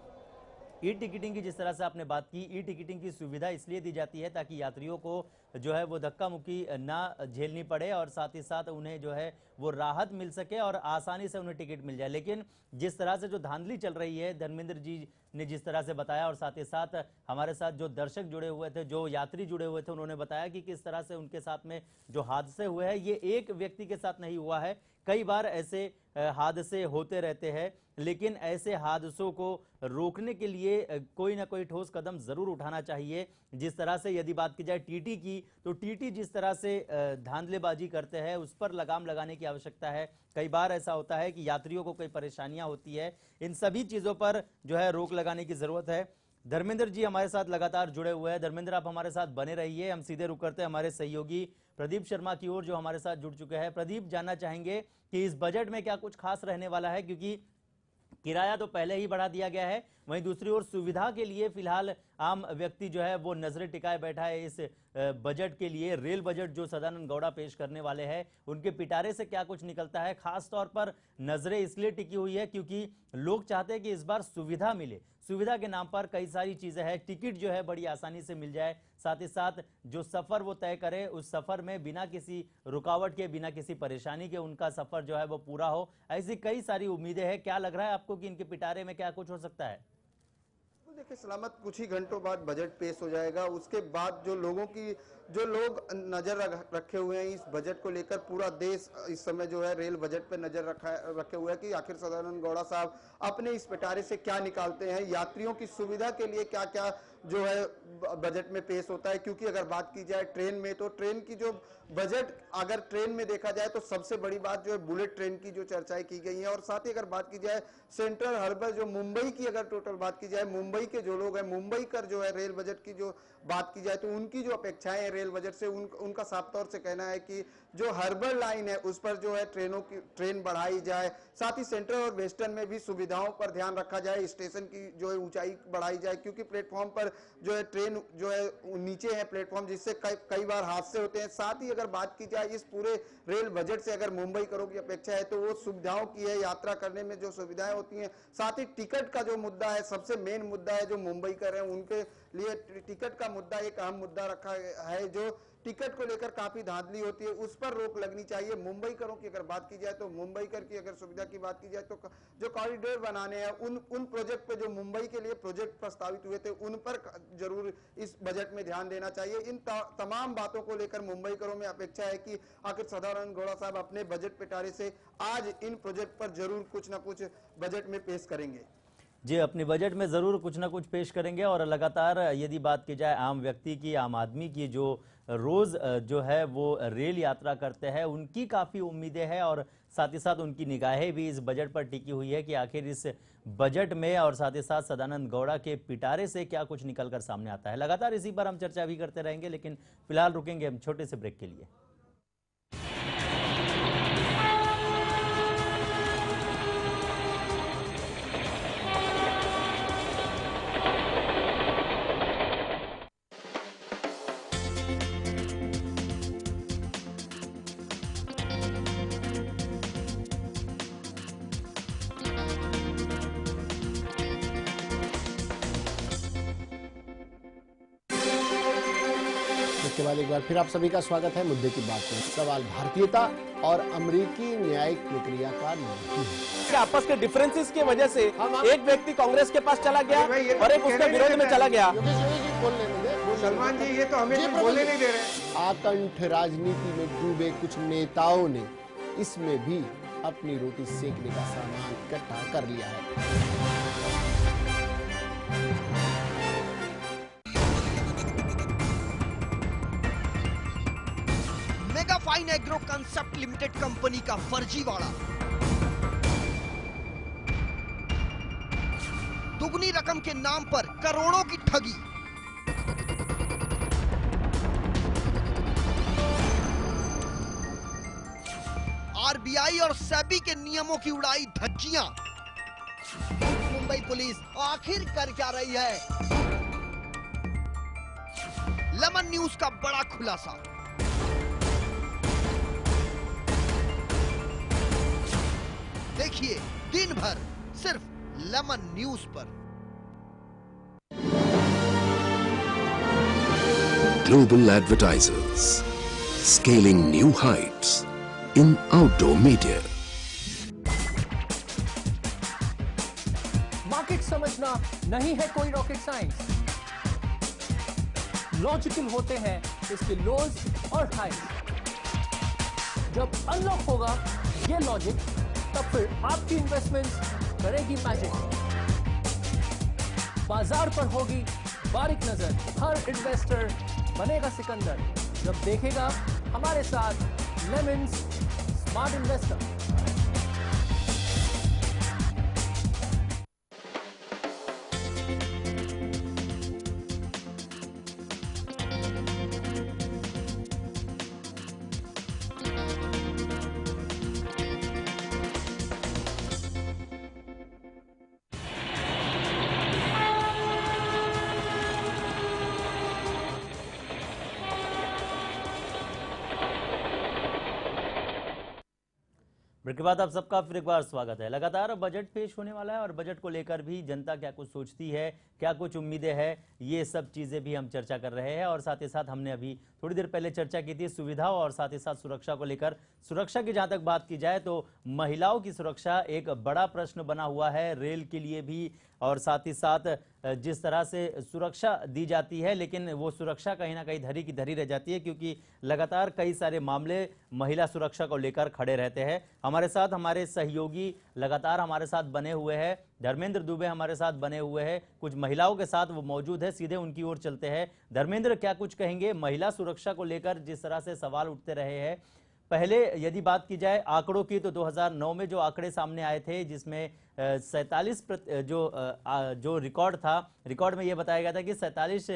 ई टिकटिंग की जिस तरह से आपने बात की, ई टिकटिंग की सुविधा इसलिए दी जाती है ताकि यात्रियों को जो है वो धक्का मुक्की ना झेलनी पड़े और साथ ही साथ उन्हें जो है वो राहत मिल सके और आसानी से उन्हें टिकट मिल जाए। लेकिन जिस तरह से जो धांधली चल रही है, धर्मेंद्र जी ने जिस तरह से बताया और साथ ही साथ हमारे साथ जो दर्शक जुड़े हुए थे, जो यात्री जुड़े हुए थे, उन्होंने बताया कि किस तरह से उनके साथ में जो हादसे हुए हैं ये एक व्यक्ति के साथ नहीं हुआ है, कई बार ऐसे हादसे होते रहते हैं। लेकिन ऐसे हादसों को रोकने के लिए कोई ना कोई ठोस कदम जरूर उठाना चाहिए। जिस तरह से यदि बात की जाए टीटी की, तो टीटी जिस तरह से धांधलेबाजी करते हैं उस पर लगाम लगाने की आवश्यकता है। कई बार ऐसा होता है कि यात्रियों को कई परेशानियां होती है, इन सभी चीजों पर जो है रोक लगाने की जरूरत है। धर्मेंद्र जी हमारे साथ लगातार जुड़े हुए हैं। धर्मेंद्र, आप हमारे साथ बने रहिए। हम सीधे रुक करते हैं हमारे सहयोगी प्रदीप शर्मा की ओर, जो हमारे साथ जुड़ चुके हैं। प्रदीप, जानना चाहेंगे कि इस बजट में क्या कुछ खास रहने वाला है, क्योंकि किराया तो पहले ही बढ़ा दिया गया है, वहीं दूसरी ओर सुविधा के लिए फिलहाल आम व्यक्ति जो है वो नजरें टिकाए बैठा है इस बजट के लिए। रेल बजट जो सदानंद गौड़ा पेश करने वाले हैं, उनके पिटारे से क्या कुछ निकलता है, खास तौर पर नजरें इसलिए टिकी हुई है क्योंकि लोग चाहते हैं कि इस बार सुविधा मिले। सुविधा के नाम पर कई सारी चीजें हैं, टिकट जो है बड़ी आसानी से मिल जाए, साथ ही साथ जो सफर वो तय करे उस सफर में बिना किसी रुकावट के, बिना किसी परेशानी के उनका सफर जो है वो पूरा हो। ऐसी कई सारी उम्मीदें हैं। क्या लग रहा है आपको कि इनके पिटारे में क्या कुछ हो सकता है? देखिए सलामत, कुछ ही घंटों बाद बजट पेश हो जाएगा। उसके बाद जो लोग नजर रखे हुए हैं इस बजट को लेकर, पूरा देश इस समय जो है रेल बजट पे नजर रखे हुए हैं कि आखिर सदानंद गौड़ा साहब अपने इस पिटारे से क्या निकालते हैं, यात्रियों की सुविधा के लिए क्या क्या जो है बजट में पेश होता है। क्योंकि अगर बात की जाए ट्रेन में, तो ट्रेन की जो बजट अगर ट्रेन में देखा जाए तो सबसे बड़ी बात जो है बुलेट ट्रेन की जो चर्चाएं की गई हैं। और साथ ही अगर बात की जाए सेंट्रल हार्बर, जो मुंबई की अगर टोटल बात की जाए, मुंबई के जो लोग हैं, मुंबई कर जो है रेल बजट की जो बात की जाए तो उनकी जो अपेक्षाएं हैं रेल बजट से, उनका साफ तौर से कहना है कि जो हार्बर लाइन है उस पर जो है ट्रेन बढ़ाई जाए। साथ ही सेंट्रल और वेस्टर्न में भी सुविधाओं पर ध्यान रखा जाए, स्टेशन की जो है ऊंचाई बढ़ाई जाए, क्योंकि प्लेटफॉर्म पर जो है ट्रेन जो है नीचे है प्लेटफॉर्म, जिससे कई बार हादसे होते हैं। साथ ही अगर बात की जाए इस पूरे रेल बजट से अगर मुंबई करों की अपेक्षा है तो वो सुविधाओं की है, यात्रा करने में जो सुविधाएं होती हैं। साथ ही टिकट का जो मुद्दा है, सबसे मेन मुद्दा है जो मुंबई कर रहे हैं उनके लिए टिकट का मुद्दा एक अहम मुद्दा रखा है। जो टिकट को लेकर काफी धांधली होती है, उस पर रोक लगनी चाहिए। मुंबई करों की अगर बात की जाए तो मुंबई कर की अगर सुविधा की बात की जाए तो जो कॉरिडोर बनाने हैं उन प्रोजेक्ट पे जो मुंबई के लिए प्रोजेक्ट प्रस्तावित हुए थे उन पर जरूर इस बजट में ध्यान देना चाहिए। इन तमाम बातों को लेकर मुंबई करों में अपेक्षा है कि आखिर सदानंद गौड़ा साहब अपने बजट पिटारे से आज इन प्रोजेक्ट पर जरूर कुछ ना कुछ बजट में पेश करेंगे। जी, अपने बजट में जरूर कुछ ना कुछ पेश करेंगे। और लगातार यदि बात की जाए आम व्यक्ति की, आम आदमी की, जो रोज जो है वो रेल यात्रा करते हैं, उनकी काफी उम्मीदें हैं और साथ ही साथ उनकी निगाहें भी इस बजट पर टिकी हुई है कि आखिर इस बजट में और साथ ही साथ सदानंद गौड़ा के पिटारे से क्या कुछ निकलकर सामने आता है। लगातार इसी पर हम चर्चा भी करते रहेंगे, लेकिन फिलहाल रुकेंगे हम छोटे से ब्रेक के लिए। के बाद एक बार फिर आप सभी का स्वागत है मुद्दे की बात में। सवाल भारतीयता और अमेरिकी न्यायिक प्रक्रिया का नहीं है। आपस के डिफरेंसेस की वजह से एक व्यक्ति कांग्रेस के पास चला गया और एक उसके विरोध में चला गया। सलमान जी, ये तो हमें बोलने नहीं दे रहे। आकंठ राजनीति में डूबे कुछ नेताओं ने इसमें भी अपनी रोटी सेकने का सामान इकट्ठा कर लिया है। Mega final agro concept limited company का फर्जीवाड़ा। दुगनी रकम के नाम पर करोड़ों की ठगी। आरबीआई और सेबी के नियमों की उड़ाई धज्जियां। मुंबई पुलिस आखिर कर क्या रही है? लेमन न्यूज का बड़ा खुलासा। देखिए दिन भर सिर्फ लेमन न्यूज पर। Global Advertisers, scaling new heights in outdoor media. Market समझना नहीं है कोई रॉकेट साइंस। लॉजिकल होते हैं इसके लोज और हाइज। जब अनलॉक होगा ये लॉजिक, तब फिर आपकी इन्वेस्टमेंट्स करेगी मैजिक। बाजार पर होगी बारीक नजर, हर इन्वेस्टर बनेगा सिकंदर जब देखेगा हमारे साथ लेमन्स स्मार्ट इन्वेस्टर। ब्रेक के बाद आप सबका फिर एक बार स्वागत है। लगातार बजट पेश होने वाला है और बजट को लेकर भी जनता क्या कुछ सोचती है, क्या कुछ उम्मीदें हैं, ये सब चीजें भी हम चर्चा कर रहे हैं। और साथ ही साथ हमने अभी थोड़ी देर पहले चर्चा की थी सुविधा और साथ ही साथ सुरक्षा को लेकर। सुरक्षा की जहां तक बात की जाए तो महिलाओं की सुरक्षा एक बड़ा प्रश्न बना हुआ है रेल के लिए भी, और साथ ही साथ जिस तरह से सुरक्षा दी जाती है, लेकिन वो सुरक्षा कहीं ना कहीं धरी की धरी रह जाती है, क्योंकि लगातार कई सारे मामले महिला सुरक्षा को लेकर खड़े रहते हैं। हमारे साथ हमारे सहयोगी लगातार हमारे साथ बने हुए हैं। धर्मेंद्र दुबे हमारे साथ बने हुए हैं, कुछ महिलाओं के साथ वो मौजूद है, सीधे उनकी ओर चलते हैं। धर्मेंद्र, क्या कुछ कहेंगे महिला सुरक्षा को लेकर जिस तरह से सवाल उठते रहे हैं? पहले यदि बात की जाए आंकड़ों की तो 2009 में जो आंकड़े सामने आए थे, जिसमें 47 जो रिकॉर्ड था, रिकॉर्ड में ये बताया गया था कि 47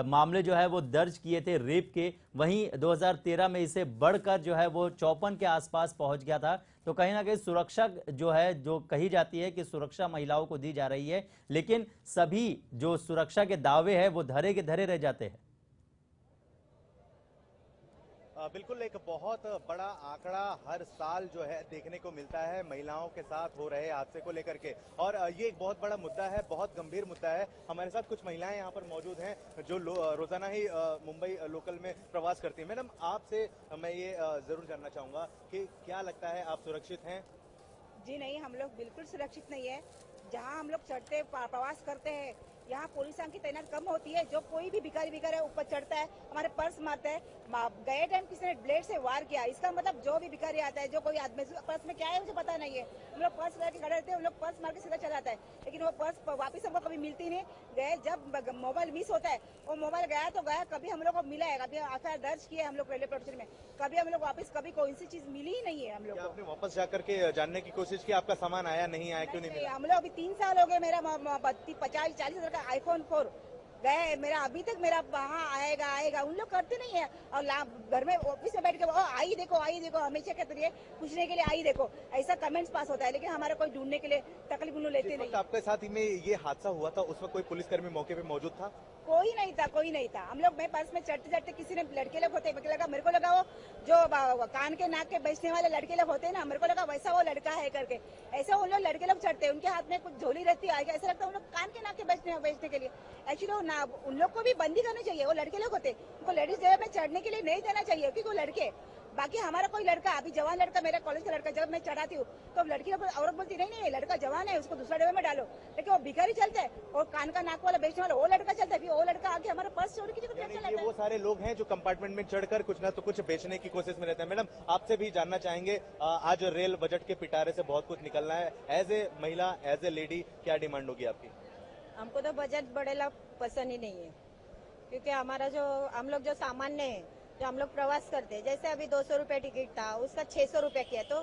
मामले जो है वो दर्ज किए थे रेप के। वहीं 2013 में इसे बढ़कर जो है वो 54 के आसपास पहुंच गया था। तो कहीं ना कहीं सुरक्षा जो है, जो कही जाती है कि सुरक्षा महिलाओं को दी जा रही है, लेकिन सभी जो सुरक्षा के दावे हैं वो धरे के धरे रह जाते हैं। बिल्कुल एक बहुत बड़ा आंकड़ा हर साल जो है देखने को मिलता है महिलाओं के साथ हो रहे हादसे को लेकर के, और ये एक बहुत बड़ा मुद्दा है, बहुत गंभीर मुद्दा है। हमारे साथ कुछ महिलाएं यहाँ पर मौजूद हैं जो रोजाना ही मुंबई लोकल में प्रवास करती हैं। मैडम, आपसे मैं ये जरूर जानना चाहूंगा कि क्या लगता है, आप सुरक्षित हैं? जी नहीं, हम लोग बिल्कुल सुरक्षित नहीं है। जहाँ हम लोग चढ़ते प्रवास करते हैं यहाँ पुलिस की तैनात कम होती है। जो कोई भी भिखारी ऊपर चढ़ता है हमारे पर्स मारता है। गए टाइम किसी ने ब्लेड से वार किया, इसका मतलब जो भी भिखारी आता है, जो कोई आदमी पर्स में क्या है मुझे पता नहीं है, हम लोग पर्स लेके खड़े रहते हैं, हम लोग पर्स मार के सीधा चला जाता है, लेकिन वो पर्स वापस हमको कभी मिलती नहीं। गए जब मोबाइल मिस होता है, वो मोबाइल गया तो गया, कभी हम लोग को मिला है, कभी एफआईआर दर्ज किया हम लोग रेलवे प्रोटेक्शन में, कभी हम लोग वापस कभी कोई सी चीज मिली ही नहीं है हम लोग। आपने वापस जाकर के जानने की कोशिश की आपका सामान आया नहीं आया, क्यों नहीं मिला? हम लोग अभी 3 साल हो गए, मेरा 50-40 हजार का आईफोन 4 गए, मेरा अभी तक मेरा वहाँ आएगा उन लोग करते नहीं है। और घर में ऑफिस में बैठ के आई देखो हमेशा कहते रहिए पूछने के लिए आई देखो, ऐसा कमेंट्स पास होता है, लेकिन हमारा कोई ढूंढने के लिए तकलीफ उन लोग लेते नहीं। आपके साथ में ये हादसा हुआ था उस वक्त कोई पुलिसकर्मी मौके पे मौजूद था? कोई नहीं था। हम लोग मैं पर्स में चढ़ते किसी ने लड़के लोग होते, मेरे को लगा वो जो कान के नाक के बेचने वाले लड़के लोग होते हैं ना, मेरे को लगा वैसा वो लड़का है करके, ऐसा उन लोग लड़के लोग चढ़ते हैं, उनके हाथ में कुछ झोली रहती है, ऐसा लगता है उन लोग कान के नाक के बेचने के लिए। एक्चुअली उन लोग को भी बंदी करनी चाहिए, वो लड़के लोग होते, उनको लेडीज जगह में चढ़ने के लिए नहीं देना चाहिए, क्योंकि वो लड़के। बाकी हमारा कोई लड़का, अभी जवान लड़का, मेरा कॉलेज का लड़का, जब मैं चढ़ाती हूँ तो लड़की औरत बोलती नहीं लड़का जवान है, उसको दूसरा डब्बे में डालो, लेकिन वो भिखारी चलता है और कान का नाक वाला बेचने वाला वो लड़का चलता है, वो लड़का आगे हमारा पर्स चोरी की जगह। ये वो सारे लोग हैं जो कंपार्टमेंट में चढ़कर कुछ ना तो कुछ बेचने की कोशिश में रहते हैं। मैडम, आपसे भी जानना चाहेंगे, आज रेल बजट के पिटारे से बहुत कुछ निकलना है, एज ए महिला, एज ए लेडी, क्या डिमांड होगी आपकी? हमको तो बजट बढ़ेला पसंद ही नहीं है, क्योंकि हमारा जो हम लोग जो सामान्य है जो हम लोग प्रवास करते हैं, जैसे अभी 200 रुपए टिकट था, उसका 600 रुपए किया, तो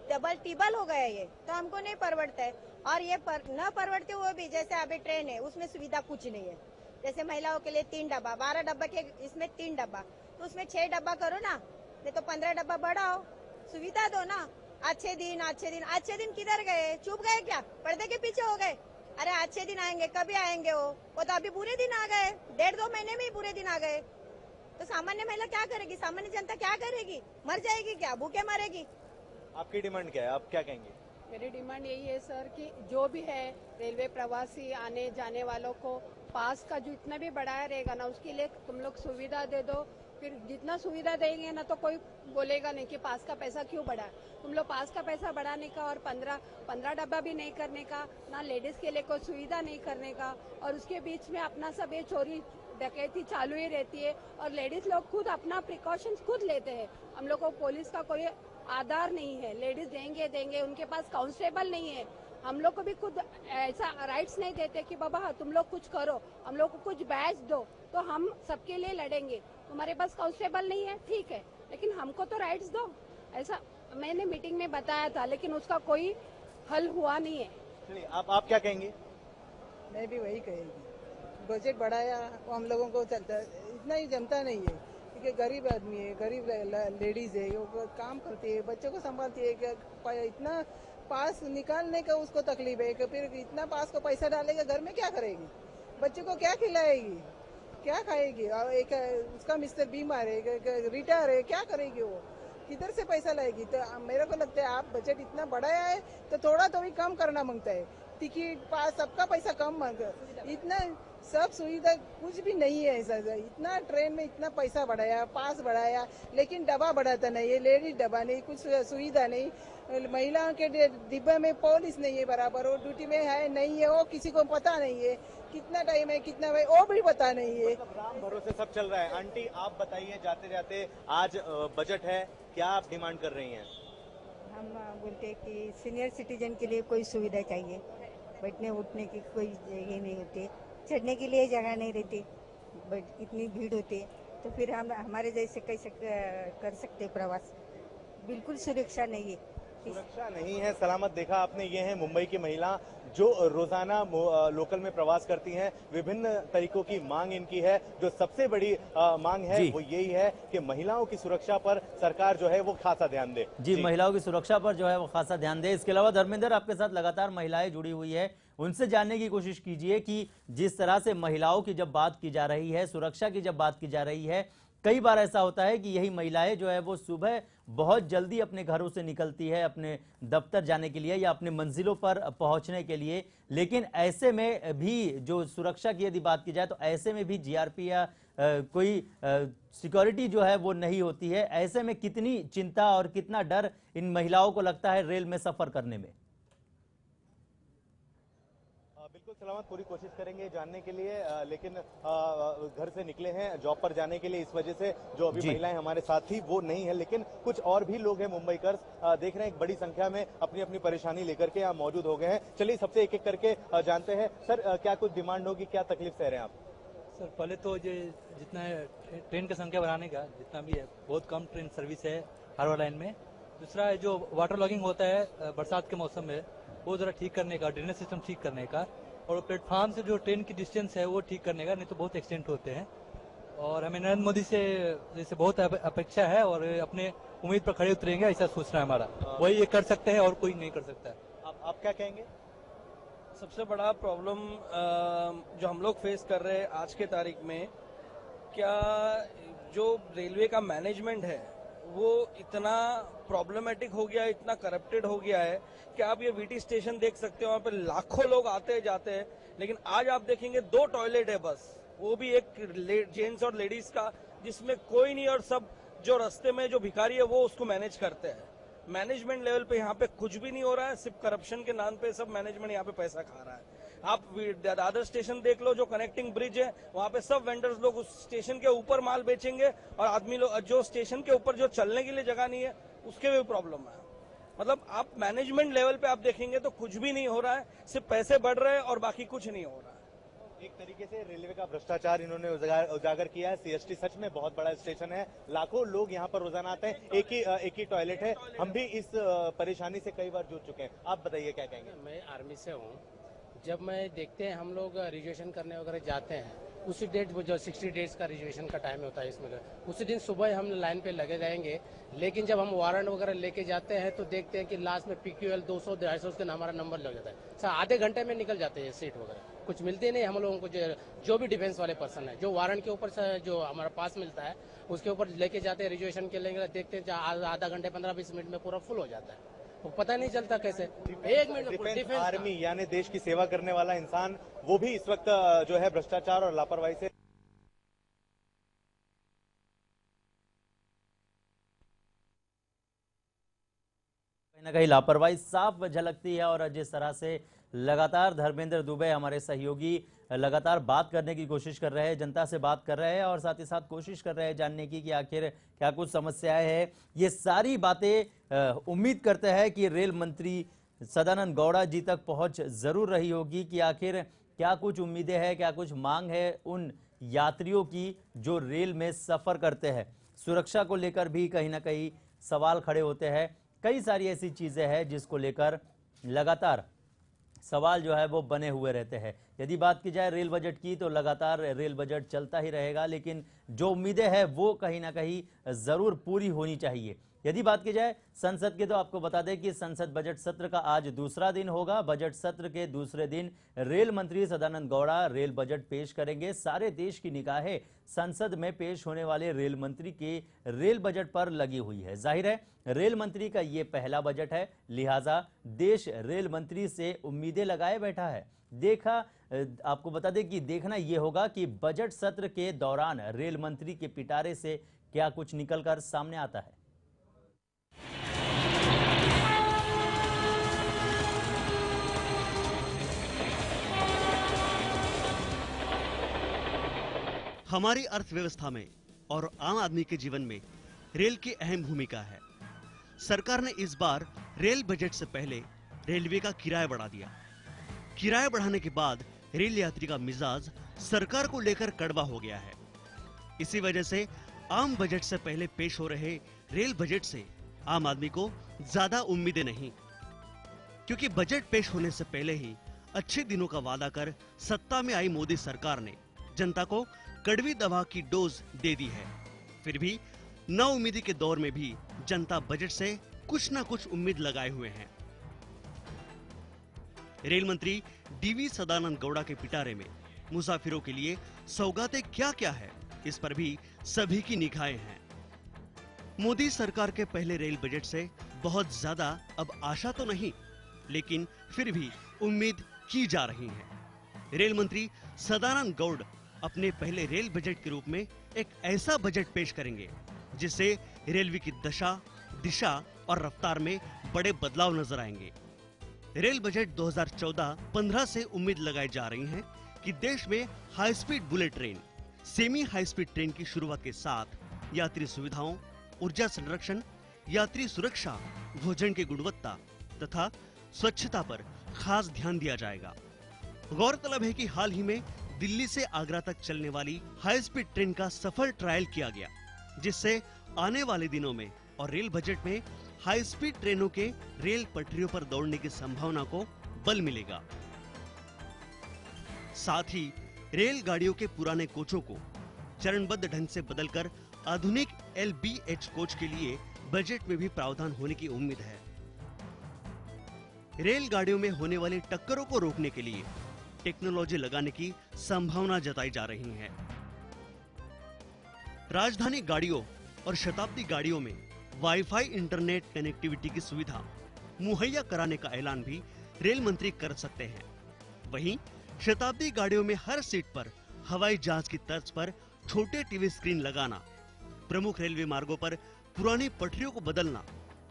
डबल टिबल हो गया ये, तो हमको नहीं परवड़ता है। और ये न परवड़ते हुए भी, जैसे अभी ट्रेन है उसमें सुविधा कुछ नहीं है। जैसे महिलाओं के लिए 3 डब्बा, 12 डब्बा के इसमें 3 डब्बा, तो उसमें 6 डब्बा करो ना, नहीं तो 15 डब्बा बढ़ाओ, सुविधा दो ना। अच्छे दिन किधर गए? चुप गए क्या? पर्दे के पीछे हो गए? अरे अच्छे दिन आएंगे, कभी आएंगे? वो तो अभी बुरे दिन आ गए, 1.5-2 महीने में ही बुरे दिन आ गए। तो सामान्य महिला क्या करेगी? सामान्य जनता क्या करेगी? मर जाएगी क्या? भूखे मरेगी? आपकी डिमांड क्या है, आप क्या कहेंगे? मेरी डिमांड यही है सर कि जो भी है रेलवे प्रवासी आने जाने वालों को पास का जो इतना भी बढ़ाया रहेगा ना, उसके लिए तुम लोग सुविधा दे दो। फिर जितना सुविधा देंगे ना तो कोई बोलेगा नहीं कि पास का पैसा क्यों बढ़ा। तुम लोग पास का पैसा बढ़ाने का और 15 डब्बा भी नहीं करने का, ना लेडीज के लिए कोई सुविधा नहीं करने का, और उसके बीच में अपना सब ये चोरी डकैती चालू ही रहती है। और लेडीज लोग खुद अपना प्रिकॉशंस खुद लेते हैं। हम लोग को पुलिस का कोई आधार नहीं है, लेडीज देंगे, उनके पास कांस्टेबल नहीं है। हम लोग को भी खुद ऐसा राइट्स नहीं देते कि बाबा तुम लोग कुछ करो, हम लोग को कुछ बैच दो तो हम सबके लिए लड़ेंगे। तुम्हारे पास कांस्टेबल नहीं है, ठीक है, लेकिन हमको तो राइट्स दो। ऐसा मैंने मीटिंग में बताया था, लेकिन उसका कोई हल हुआ नहीं है। चलिए, आप क्या कहेंगे? मैं भी वही कहेगी, बजट बढ़ाया वो हम लोगों को चलता, इतना ही जमता नहीं है, क्योंकि गरीब आदमी है, गरीब लेडीज है, वो काम करती है, बच्चों को संभालती है, इतना पास निकालने का उसको तकलीफ है कि फिर इतना पास को पैसा डालेगा, घर में क्या करेगी? बच्चे को क्या खिलाएगी, क्या खाएगी? और एक उसका मिस्टर बीमार है, रिटायर है, क्या करेगी वो? किधर से पैसा लाएगी? तो मेरे को लगता है आप बजट इतना बढ़ाया है तो थोड़ा तो भी कम करना मांगता है। टिकट पास सबका पैसा कम मांगा, इतना सब सुविधा कुछ भी नहीं है। ऐसा इतना ट्रेन में इतना पैसा बढ़ाया, पास बढ़ाया, लेकिन डब्बा बढ़ाता नहीं है, लेडीज डब्बा नहीं, कुछ सुविधा नहीं। महिलाओं के डिब्बे में पुलिस नहीं है बराबर, वो ड्यूटी में है नहीं है, वो किसी को पता नहीं है कितना टाइम है कितना है, वो भी पता नहीं है। राम भरोसे सब चल रहा है। आंटी आप बताइए, जाते जाते आज बजट है, क्या आप डिमांड कर रही हैं? हम बोलते हैं कि सीनियर सिटीजन के लिए कोई सुविधा चाहिए, बैठने उठने की कोई जगह नहीं होती, चढ़ने के लिए जगह नहीं रहती, बट इतनी भीड़ होती है, तो फिर हम हमारे जैसे कैसे कर सकते प्रवास? बिल्कुल सुरक्षा नहीं है। सुरक्षा नहीं है, सलामत देखा आपने, ये है मुंबई की महिला जो रोजाना लोकल में प्रवास करती हैं। विभिन्न तरीकों की मांग इनकी है। जो सबसे बड़ी मांग है वो यही है कि महिलाओं की सुरक्षा पर सरकार जो है वो खासा ध्यान दे। जी, महिलाओं की सुरक्षा पर जो है वो खासा ध्यान दे। इसके अलावा धर्मेंद्र, आपके साथ लगातार महिलाएं जुड़ी हुई है, उनसे जानने की कोशिश कीजिए कि जिस तरह से महिलाओं की जब बात की जा रही है, सुरक्षा की जब बात की जा रही है, कई बार ऐसा होता है कि यही महिलाएं जो है वो सुबह बहुत जल्दी अपने घरों से निकलती है अपने दफ्तर जाने के लिए या अपने मंजिलों पर पहुंचने के लिए, लेकिन ऐसे में भी जो सुरक्षा की यदि बात की जाए तो ऐसे में भी जीआरपी या कोई सिक्योरिटी जो है वो नहीं होती है। ऐसे में कितनी चिंता और कितना डर इन महिलाओं को लगता है रेल में सफर करने में? बिल्कुल सलामत, पूरी कोशिश करेंगे जानने के लिए, लेकिन घर से निकले हैं जॉब पर जाने के लिए, इस वजह से जो अभी महिलाएं हमारे साथ थी वो नहीं है, लेकिन कुछ और भी लोग हैं मुंबईकर्स, देख रहे हैं एक बड़ी संख्या में अपनी अपनी परेशानी लेकर के यहाँ मौजूद हो गए हैं। चलिए सबसे एक एक करके जानते हैं। सर, क्या कुछ डिमांड होगी, क्या तकलीफ सह रहे हैं आप? सर, पहले तो ये जितना है ट्रेन की संख्या बढ़ाने का जितना भी है, बहुत कम ट्रेन सर्विस है हार्बर लाइन में। दूसरा है जो वाटर लॉगिंग होता है बरसात के मौसम में, वो जरा ठीक करने का, ड्रेनेज सिस्टम ठीक करने का, और प्लेटफॉर्म से जो ट्रेन की डिस्टेंस है वो ठीक करने का, नहीं तो बहुत एक्सीडेंट होते हैं। और हमें नरेंद्र मोदी से जैसे बहुत अपेक्षा है और अपने उम्मीद पर खड़े उतरेंगे, ऐसा सोचना है हमारा। वही ये कर सकते हैं और कोई नहीं कर सकता है। आप क्या कहेंगे? सबसे बड़ा प्रॉब्लम जो हम लोग फेस कर रहे हैं आज के तारीख में, क्या जो रेलवे का मैनेजमेंट है वो इतना प्रॉब्लमेटिक हो गया है, इतना करप्टेड हो गया है कि आप ये वीटी स्टेशन देख सकते हो, वहाँ पे लाखों लोग आते जाते हैं, लेकिन आज आप देखेंगे 2 टॉयलेट है बस, वो भी एक जेंट्स और लेडीज का, जिसमें कोई नहीं, और सब जो रास्ते में जो भिखारी है वो उसको मैनेज करते हैं। मैनेजमेंट लेवल पे यहाँ पे कुछ भी नहीं हो रहा है, सिर्फ करप्शन के नाम पे सब मैनेजमेंट यहाँ पे पैसा खा रहा है। आप दादर स्टेशन देख लो, जो कनेक्टिंग ब्रिज है, वहाँ पे सब वेंडर्स लोग उस स्टेशन के ऊपर माल बेचेंगे, और आदमी लोग जो स्टेशन के ऊपर जो चलने के लिए जगह नहीं है उसके भी प्रॉब्लम है। मतलब आप मैनेजमेंट लेवल पे आप देखेंगे तो कुछ भी नहीं हो रहा है, सिर्फ पैसे बढ़ रहे हैं और बाकी कुछ नहीं हो रहा है। एक तरीके से रेलवे का भ्रष्टाचार इन्होंने उजागर किया है। सीएसटी सच में बहुत बड़ा स्टेशन है, लाखों लोग यहाँ पर रोजाना आते हैं, एक ही टॉयलेट है। हम भी इस परेशानी से कई बार जूझ चुके हैं। आप बताइए क्या कहेंगे? मैं आर्मी से हूँ। जब मैं देखते हैं हम लोग रिजर्वेशन करने वगैरह जाते हैं, उसी डेट जो 60 डेज का रिजर्वेशन का टाइम होता है इसमें, उसी दिन सुबह हम लाइन पे लगे रहेंगे। लेकिन जब हम वारंट वगैरह लेके जाते हैं तो देखते हैं कि लास्ट में PQL 200-250 उसका हमारा नंबर लग जाता है। सर आधे घंटे में निकल जाते हैं सीट वगैरह, कुछ मिलती नहीं हम लोगों को। जो भी डिफेंस वाले पर्सन है, जो वारंट के ऊपर से जो हमारा पास मिलता है उसके ऊपर लेके जाते हैं रिजर्वेशन के लिए, देखते हैं आधा घंटे 15-20 मिनट में पूरा फुल हो जाता है, वो पता नहीं चलता कैसे। 1 मिनट डिफेंस आर्मी यानी देश की सेवा करने वाला इंसान, वो भी इस वक्त जो है भ्रष्टाचार और लापरवाही से कहीं न कहीं लापरवाही साफ झलकती है। और जिस तरह से लगातार धर्मेंद्र दुबे हमारे सहयोगी लगातार बात करने की कोशिश कर रहे हैं, जनता से बात कर रहे हैं और साथ ही साथ कोशिश कर रहे हैं जानने की कि आखिर क्या कुछ समस्याएं हैं। ये सारी बातें उम्मीद करते हैं कि रेल मंत्री सदानंद गौड़ा जी तक पहुंच जरूर रही होगी कि आखिर क्या कुछ उम्मीदें हैं, क्या कुछ मांग है उन यात्रियों की जो रेल में सफर करते हैं। सुरक्षा को लेकर भी कहीं ना कहीं सवाल खड़े होते हैं। कई सारी ऐसी चीजें हैं जिसको लेकर लगातार सवाल जो है वो बने हुए रहते हैं। यदि बात की जाए रेल बजट की तो लगातार रेल बजट चलता ही रहेगा, लेकिन जो उम्मीदें हैं वो कहीं ना कहीं जरूर पूरी होनी चाहिए। यदि बात की जाए संसद की तो आपको बता दें कि संसद बजट सत्र का आज दूसरा दिन होगा। बजट सत्र के दूसरे दिन रेल मंत्री सदानंद गौड़ा रेल बजट पेश करेंगे। सारे देश की निगाहें संसद में पेश होने वाले रेल मंत्री के रेल बजट पर लगी हुई है। जाहिर है रेल मंत्री का ये पहला बजट है, लिहाजा देश रेल मंत्री से उम्मीदें लगाए बैठा है। आपको बता दें कि देखना यह होगा कि बजट सत्र के दौरान रेल मंत्री के पिटारे से क्या कुछ निकलकर सामने आता है। हमारी अर्थव्यवस्था में और आम आदमी के जीवन में रेल की अहम भूमिका है। सरकार ने इस बार रेल बजट से पहले रेलवे का किराया बढ़ा दिया। किराया बढ़ाने के बाद रेल यात्री का मिजाज सरकार को लेकर कड़वा हो गया है। इसी वजह से आम बजट से पहले पेश हो रहे रेल बजट से आम आदमी को ज्यादा उम्मीदें नहीं, क्योंकि बजट पेश होने से पहले ही अच्छे दिनों का वादा कर सत्ता में आई मोदी सरकार ने जनता को कड़वी दवा की डोज दे दी है। फिर भी नाउम्मीदी के दौर में भी जनता बजट से कुछ ना कुछ उम्मीद लगाए हुए हैं। रेल मंत्री डीवी सदानंद गौड़ा के पिटारे में मुसाफिरों के लिए सौगातें क्या क्या है, इस पर भी सभी की निगाहें हैं। मोदी सरकार के पहले रेल बजट से बहुत ज्यादा अब आशा तो नहीं, लेकिन फिर भी उम्मीद की जा रही है। रेल मंत्री सदानंद गौड़ अपने पहले रेल बजट के रूप में एक ऐसा बजट पेश करेंगे जिससे रेलवे की दशा, दिशा और रफ्तार में बड़े बदलाव नजर आएंगे। रेल बजट 2014-15 से उम्मीद लगाई जा रही है कि देश में high speed bullet train, semi high speed train की शुरुआत के साथ यात्री सुविधाओं, ऊर्जा संरक्षण, यात्री सुरक्षा, भोजन की गुणवत्ता तथा स्वच्छता पर खास ध्यान दिया जाएगा। गौरतलब है कि हाल ही में दिल्ली से आगरा तक चलने वाली हाई स्पीड ट्रेन का सफल ट्रायल किया गया, जिससे आने वाले दिनों में और रेल बजट में हाई स्पीड ट्रेनों के रेल पटरियों पर दौड़ने की संभावना को बल मिलेगा। साथ ही रेल गाड़ियों के पुराने कोचों को चरणबद्ध ढंग से बदलकर आधुनिक LBH कोच के लिए बजट में भी प्रावधान होने की उम्मीद है। रेल गाड़ियों में होने वाली टक्करों को रोकने के लिए टेक्नोलॉजी लगाने की संभावना जताई जा रही है। राजधानी गाड़ियों और शताब्दी गाड़ियों में वाईफाई इंटरनेट कनेक्टिविटी की सुविधा मुहैया कराने का ऐलान भी रेल मंत्री कर सकते हैं। वहीं शताब्दी गाड़ियों में हर सीट पर हवाई जहाज की तर्ज पर छोटे टीवी स्क्रीन लगाना, प्रमुख रेलवे मार्गों पर पुरानी पटरियों को बदलना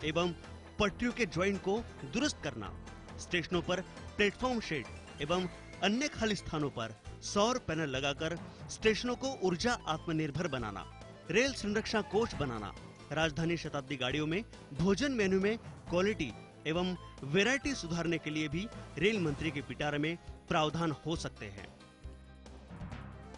एवं पटरियों के ज्वाइंट को दुरुस्त करना, स्टेशनों पर प्लेटफॉर्म शेड एवं अन्य खाली स्थानों पर सौर पैनल लगाकर स्टेशनों को ऊर्जा आत्मनिर्भर बनाना, रेल संरक्षण कोच बनाना, राजधानी शताब्दी गाड़ियों में भोजन मेन्यू में क्वालिटी एवं वैरायटी सुधारने के लिए भी रेल मंत्री के पिटारे में प्रावधान हो सकते हैं।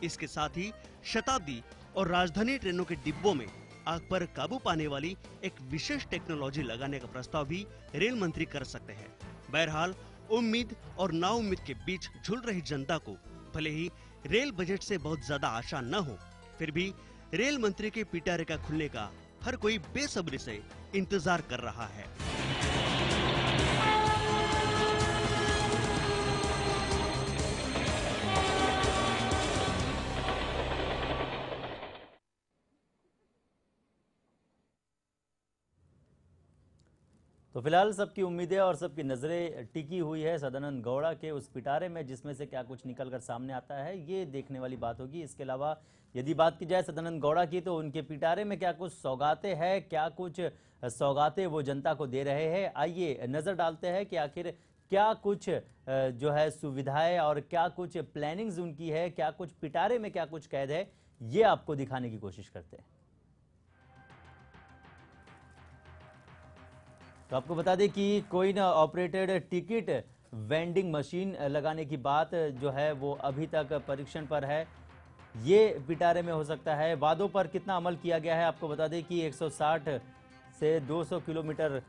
इसके साथ ही शताब्दी और राजधानी ट्रेनों के डिब्बों में आग पर काबू पाने वाली एक विशेष टेक्नोलॉजी लगाने का प्रस्ताव भी रेल मंत्री कर सकते हैं। बहरहाल उम्मीद और नाउम्मीद के बीच झुल रही जनता को भले ही रेल बजट से बहुत ज्यादा आशा न हो, फिर भी रेल मंत्री के पिटारे का खुलने का हर कोई बेसब्री से इंतजार कर रहा है। तो फिलहाल सबकी उम्मीदें और सबकी नज़रें टिकी हुई है सदानंद गौड़ा के उस पिटारे में, जिसमें से क्या कुछ निकल कर सामने आता है ये देखने वाली बात होगी। इसके अलावा यदि बात की जाए सदानंद गौड़ा की, तो उनके पिटारे में क्या कुछ सौगातें हैं, क्या कुछ सौगातें वो जनता को दे रहे हैं। आइए नज़र डालते हैं कि आखिर क्या कुछ जो है सुविधाएं और क्या कुछ प्लानिंग्स उनकी है, क्या कुछ पिटारे में क्या कुछ कैद है, ये आपको दिखाने की कोशिश करते हैं। तो आपको बता दें कि coin operated ticket vending machine लगाने की बात जो है वो अभी तक परीक्षण पर है। ये पिटारे में हो सकता है। वादों पर कितना अमल किया गया है आपको बता दें कि 160 से 200 किलोमीटर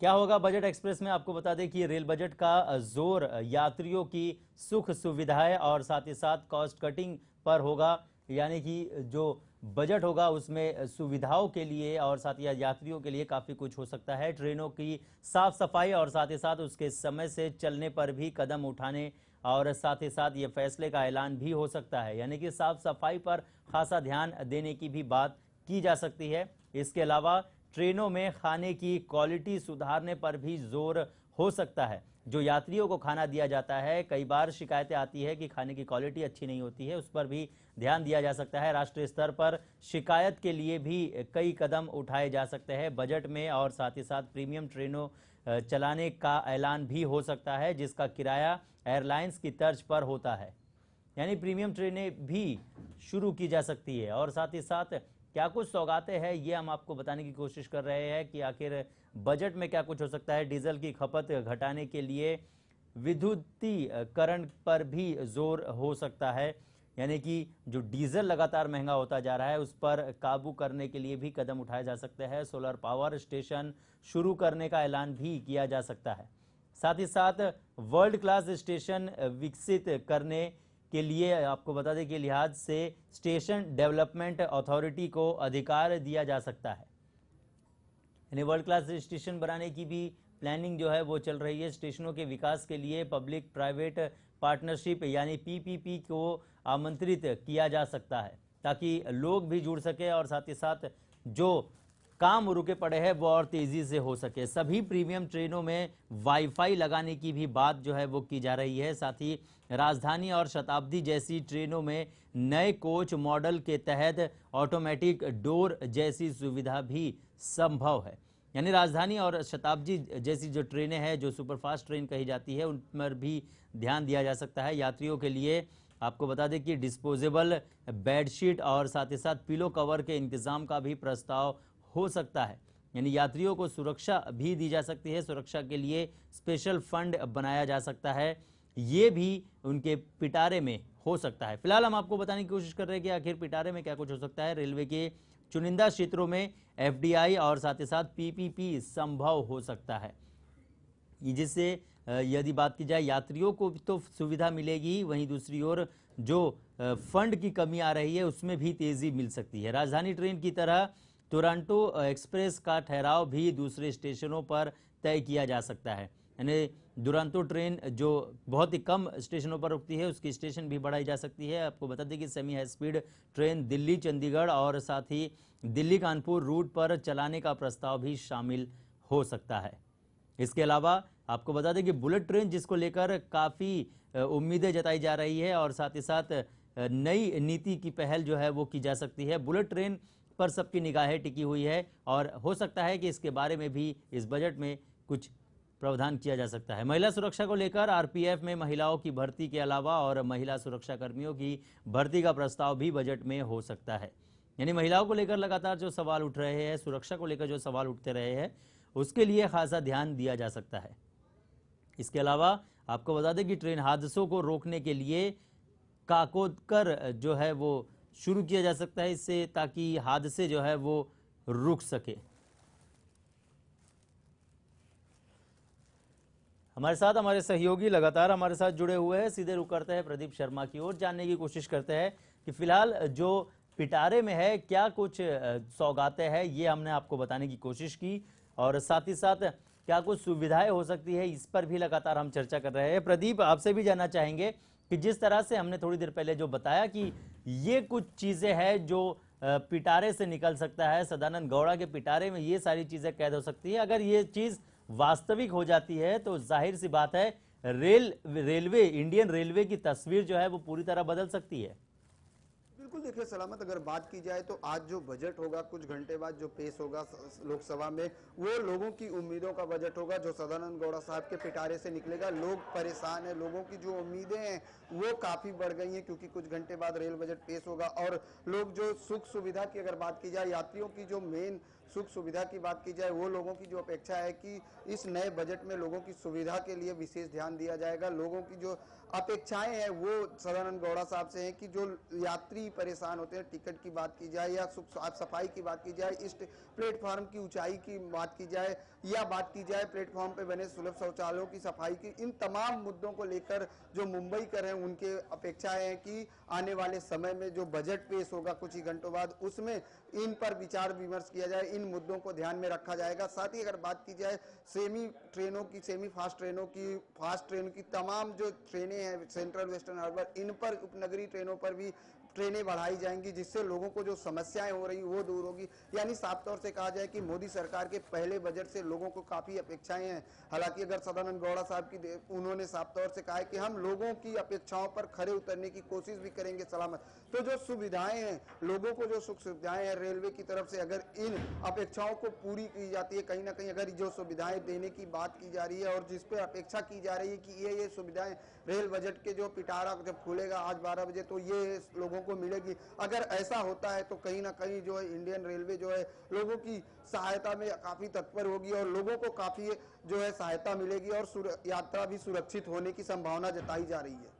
क्या होगा बजट एक्सप्रेस में। आपको बता दें कि रेल बजट का जोर यात्रियों की सुख सुविधाएं और साथ ही साथ कॉस्ट कटिंग पर होगा, यानी कि जो बजट होगा उसमें सुविधाओं के लिए और साथ ही यात्रियों के लिए काफ़ी कुछ हो सकता है। ट्रेनों की साफ सफाई और साथ ही साथ उसके समय से चलने पर भी कदम उठाने और साथ ही साथ ये फैसले का ऐलान भी हो सकता है, यानी कि साफ सफाई पर खासा ध्यान देने की भी बात की जा सकती है। इसके अलावा ट्रेनों में खाने की क्वालिटी सुधारने पर भी जोर हो सकता है। जो यात्रियों को खाना दिया जाता है, कई बार शिकायतें आती है कि खाने की क्वालिटी अच्छी नहीं होती है, उस पर भी ध्यान दिया जा सकता है। राष्ट्रीय स्तर पर शिकायत के लिए भी कई कदम उठाए जा सकते हैं बजट में और साथ ही साथ प्रीमियम ट्रेनों चलाने का ऐलान भी हो सकता है, जिसका किराया एयरलाइंस की तर्ज पर होता है, यानी प्रीमियम ट्रेनें भी शुरू की जा सकती है। और साथ ही साथ क्या कुछ सौगातें हैं ये हम आपको बताने की कोशिश कर रहे हैं कि आखिर बजट में क्या कुछ हो सकता है। डीजल की खपत घटाने के लिए विद्युतीकरण पर भी जोर हो सकता है, यानी कि जो डीजल लगातार महंगा होता जा रहा है उस पर काबू करने के लिए भी कदम उठाए जा सकते हैं। सोलर पावर स्टेशन शुरू करने का ऐलान भी किया जा सकता है। साथ ही साथ वर्ल्ड क्लास स्टेशन विकसित करने के लिए आपको बता दें कि लिहाज से स्टेशन डेवलपमेंट अथॉरिटी को अधिकार दिया जा सकता है, यानी वर्ल्ड क्लास स्टेशन बनाने की भी प्लानिंग जो है वो चल रही है। स्टेशनों के विकास के लिए पब्लिक प्राइवेट पार्टनरशिप यानी पीपीपी को आमंत्रित किया जा सकता है, ताकि लोग भी जुड़ सके और साथ ही साथ जो काम रुके पड़े हैं वो और तेजी से हो सके। सभी प्रीमियम ट्रेनों में वाईफाई लगाने की भी बात जो है वो की जा रही है। साथ ही राजधानी और शताब्दी जैसी ट्रेनों में नए कोच मॉडल के तहत ऑटोमेटिक डोर जैसी सुविधा भी संभव है, यानी राजधानी और शताब्दी जैसी जो ट्रेनें हैं, जो सुपरफास्ट ट्रेन कही जाती है, उन पर भी ध्यान दिया जा सकता है। यात्रियों के लिए आपको बता दें कि डिस्पोजेबल बेडशीट और साथ ही साथ पिलो कवर के इंतजाम का भी प्रस्ताव हो सकता है, यानी यात्रियों को सुरक्षा भी दी जा सकती है। सुरक्षा के लिए स्पेशल फंड बनाया जा सकता है, ये भी उनके पिटारे में हो सकता है। फिलहाल हम आपको बताने की कोशिश कर रहे हैं कि आखिर पिटारे में क्या कुछ हो सकता है। रेलवे के चुनिंदा क्षेत्रों में एफडीआई और साथ ही साथ पीपीपी संभव हो सकता है, जिससे यदि बात की जाए यात्रियों को तो सुविधा मिलेगी, वहीं दूसरी ओर जो फंड की कमी आ रही है उसमें भी तेजी मिल सकती है। राजधानी ट्रेन की तरह टोरंटो एक्सप्रेस का ठहराव भी दूसरे स्टेशनों पर तय किया जा सकता है, यानी दुरंतो ट्रेन जो बहुत ही कम स्टेशनों पर रुकती है उसकी स्टेशन भी बढ़ाई जा सकती है। आपको बता दें कि semi high speed train Delhi Chandigarh और साथ ही दिल्ली कानपुर रूट पर चलाने का प्रस्ताव भी शामिल हो सकता है। इसके अलावा आपको बता दें कि बुलेट ट्रेन, जिसको लेकर काफ़ी उम्मीदें जताई जा रही है और साथ ही साथ नई नीति की पहल जो है वो की जा सकती है। बुलेट ट्रेन पर सबकी निगाहें टिकी हुई है और हो सकता है कि इसके बारे में भी इस बजट में कुछ प्रावधान किया जा सकता है। महिला सुरक्षा को लेकर आरपीएफ में महिलाओं की भर्ती के अलावा और महिला सुरक्षा कर्मियों की भर्ती का प्रस्ताव भी बजट में हो सकता है, यानी महिलाओं को लेकर लगातार जो सवाल उठ रहे हैं, सुरक्षा को लेकर जो सवाल उठते रहे हैं, उसके लिए खासा ध्यान दिया जा सकता है। इसके अलावा आपको बता दें कि ट्रेन हादसों को रोकने के लिए काकोदकर जो है वो शुरू किया जा सकता है इससे, ताकि हादसे जो है वो रुक सके। हमारे साथ हमारे सहयोगी लगातार हमारे साथ जुड़े हुए हैं। सीधे रुक करते हैं प्रदीप शर्मा की ओर, जानने की कोशिश करते हैं कि फिलहाल जो पिटारे में है क्या कुछ सौगातें हैं, ये हमने आपको बताने की कोशिश की, और साथ ही साथ क्या कुछ सुविधाएं हो सकती है इस पर भी लगातार हम चर्चा कर रहे हैं। प्रदीप, आपसे भी जानना चाहेंगे कि जिस तरह से हमने थोड़ी देर पहले जो बताया कि ये कुछ चीजें हैं जो पिटारे से निकल सकता है, सदानंद गौड़ा के पिटारे में ये सारी चीजें कैद हो सकती है, अगर ये चीज वास्तविक हो जाती है तो जाहिर सी बात है रेलवे इंडियन रेलवे की तस्वीर जो है वो पूरी तरह बदल सकती है। बिल्कुल, देखिए सलामत, अगर बात की जाए तो आज जो बजट होगा कुछ घंटे बाद जो पेश होगा लोकसभा में, वो लोगों की उम्मीदों का बजट होगा जो सदानंद गौड़ा साहब के पिटारे से निकलेगा। लोग परेशान हैं, लोगों की जो उम्मीदें हैं वो काफी बढ़ गई हैं, क्योंकि कुछ घंटे बाद रेल बजट पेश होगा और लोग जो सुख सुविधा की अगर बात की जाए, यात्रियों की जो मेन सुख सुविधा की बात की जाए, वो लोगों की जो अपेक्षा है कि इस नए बजट में लोगों की सुविधा के लिए विशेष ध्यान दिया जाएगा। लोगों की जो अपेक्षाएं हैं वो सदानंद गौड़ा साहब से हैं कि जो यात्री परेशान होते हैं, टिकट की बात की जाए या साफ सफाई की बात की जाए, इस प्लेटफॉर्म की ऊंचाई की बात की जाए या बात की जाए प्लेटफॉर्म पे बने सुलभ शौचालयों की सफाई की, इन तमाम मुद्दों को लेकर जो मुंबई कर हैं उनके अपेक्षाएं हैं कि आने वाले समय में जो बजट पेश होगा कुछ ही घंटों बाद, उसमें इन पर विचार विमर्श किया जाए, इन मुद्दों को ध्यान में रखा जाएगा। साथ ही अगर बात की जाए सेमी फास्ट ट्रेनों की तमाम जो ट्रेनें हैं सेंट्रल वेस्टर्न हार्बर, इन पर उपनगरीय ट्रेनों पर भी ट्रेनें बढ़ाई जाएंगी, जिससे लोगों को जो समस्याएं हो रही वो दूर होगी। यानी साफ तौर से कहा जाए कि मोदी सरकार के पहले बजट से लोगों को काफी अपेक्षाएं हैं। हालांकि अगर सदानंद गौड़ा साहब की उन्होंने साफ तौर से कहा है कि हम लोगों की अपेक्षाओं पर खरे उतरने की कोशिश भी करेंगे सलामत। तो जो सुविधाएं हैं, लोगों को जो सुख सुविधाएं हैं रेलवे की तरफ से, अगर इन अपेक्षाओं को पूरी की जाती है, कहीं ना कहीं अगर जो सुविधाएं देने की बात की जा रही है और जिस पे अपेक्षा की जा रही है कि ये सुविधाएं रेल बजट के जो पिटारा जब खुलेगा आज 12 बजे तो ये लोगों को मिलेगी, अगर ऐसा होता है तो कहीं ना कहीं जो है इंडियन रेलवे जो है लोगों की सहायता में काफी तत्पर होगी और लोगों को काफी जो है सहायता मिलेगी और यात्रा भी सुरक्षित होने की संभावना जताई जा रही है।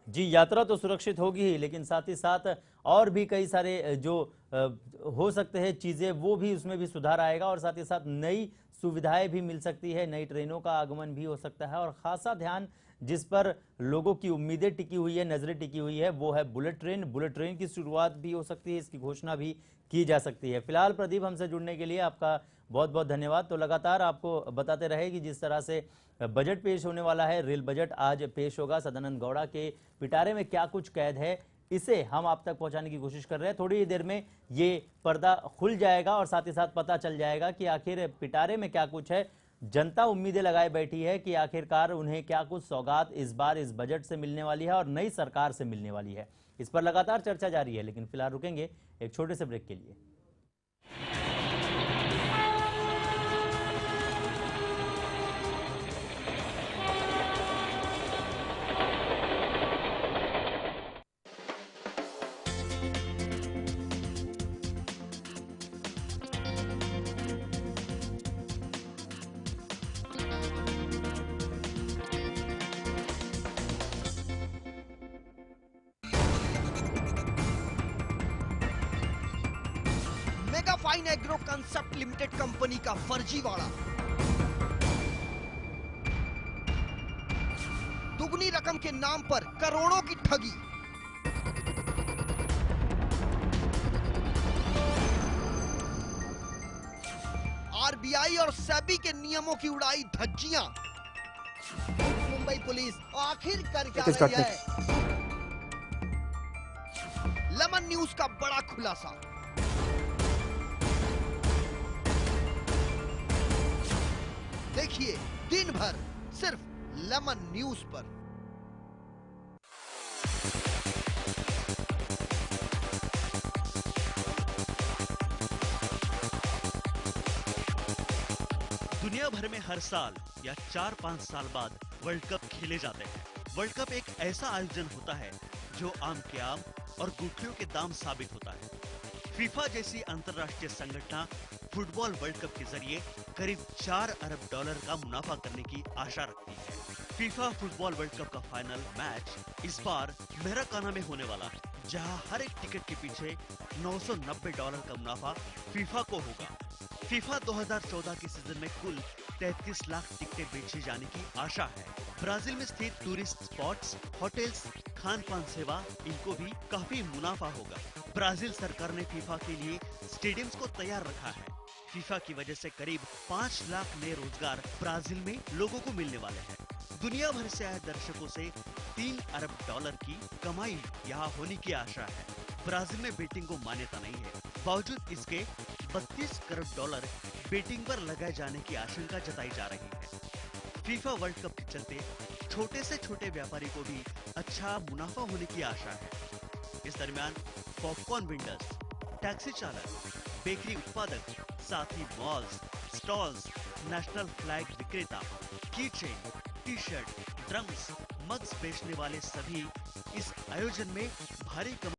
जी, यात्रा तो सुरक्षित होगी ही, लेकिन साथ ही साथ और भी कई सारे जो हो सकते हैं चीजें, वो भी उसमें भी सुधार आएगा और साथ ही साथ नई सुविधाएं भी मिल सकती है, नई ट्रेनों का आगमन भी हो सकता है। और खासा ध्यान जिस पर लोगों की उम्मीदें टिकी हुई है, नजरें टिकी हुई है, वो है बुलेट ट्रेन। बुलेट ट्रेन की शुरुआत भी हो सकती है, इसकी घोषणा भी की जा सकती है। फिलहाल प्रदीप, हमसे जुड़ने के लिए आपका बहुत बहुत धन्यवाद। तो लगातार आपको बताते रहे कि जिस तरह से बजट पेश होने वाला है, रेल बजट आज पेश होगा, सदानंद गौड़ा के पिटारे में क्या कुछ कैद है, इसे हम आप तक पहुंचाने की कोशिश कर रहे हैं। थोड़ी देर में ये पर्दा खुल जाएगा और साथ ही साथ पता चल जाएगा कि आखिर पिटारे में क्या कुछ है। जनता उम्मीदें लगाए बैठी है कि आखिरकार उन्हें क्या कुछ सौगात इस बार इस बजट से मिलने वाली है और नई सरकार से मिलने वाली है। इस पर लगातार चर्चा जारी है, लेकिन फिलहाल रुकेंगे एक छोटे से ब्रेक के लिए। Mega fine agro concept limited company का फर्जीवाड़ा, दुगनी रकम के नाम पर करोड़ों की ठगी, आरबीआई और सेबी के नियमों की उड़ाई धज्जियां। मुंबई पुलिस आखिर कर क्या रही है? लेमन न्यूज का बड़ा खुलासा। देखिए दिन भर सिर्फ लेमन न्यूज पर। दुनिया भर में हर साल या 4-5 साल बाद वर्ल्ड कप खेले जाते हैं। वर्ल्ड कप एक ऐसा आयोजन होता है जो आम के आम और गुठलियों के दाम साबित होता है। फीफा जैसी अंतर्राष्ट्रीय संगठन फुटबॉल वर्ल्ड कप के जरिए करीब 4 अरब डॉलर का मुनाफा करने की आशा रखती है। फीफा फुटबॉल वर्ल्ड कप का फाइनल मैच इस बार मैराकाना में होने वाला है, जहां हर एक टिकट के पीछे $990 का मुनाफा फीफा को होगा। फीफा 2014 के सीजन में कुल 33 लाख टिकटें बेची जाने की आशा है। ब्राजील में स्थित टूरिस्ट स्पॉट्स, होटल्स, खान-पान सेवा, इनको भी काफी मुनाफा होगा। ब्राजील सरकार ने फीफा के लिए स्टेडियम्स को तैयार रखा है। फीफा की वजह से करीब 5 लाख नए रोजगार ब्राजील में लोगों को मिलने वाले हैं। दुनिया भर से आए दर्शकों से 3 अरब डॉलर की कमाई यहाँ होने की आशा है। ब्राजील में बेटिंग को मान्यता नहीं है, बावजूद इसके 32 करोड़ डॉलर बेटिंग पर लगाए जाने की आशंका जताई जा रही है। फीफा वर्ल्ड कप के चलते छोटे से छोटे व्यापारी को भी अच्छा मुनाफा होने की आशा है। इस दरमियान पॉपकॉर्न वेंडर्स, टैक्सी चालक, बेकरी उत्पादक, साथ ही मॉल्स, स्टॉल्स, नेशनल फ्लैग विक्रेता, की chain, T shirt, drums, mugs बेचने वाले सभी इस आयोजन में भारी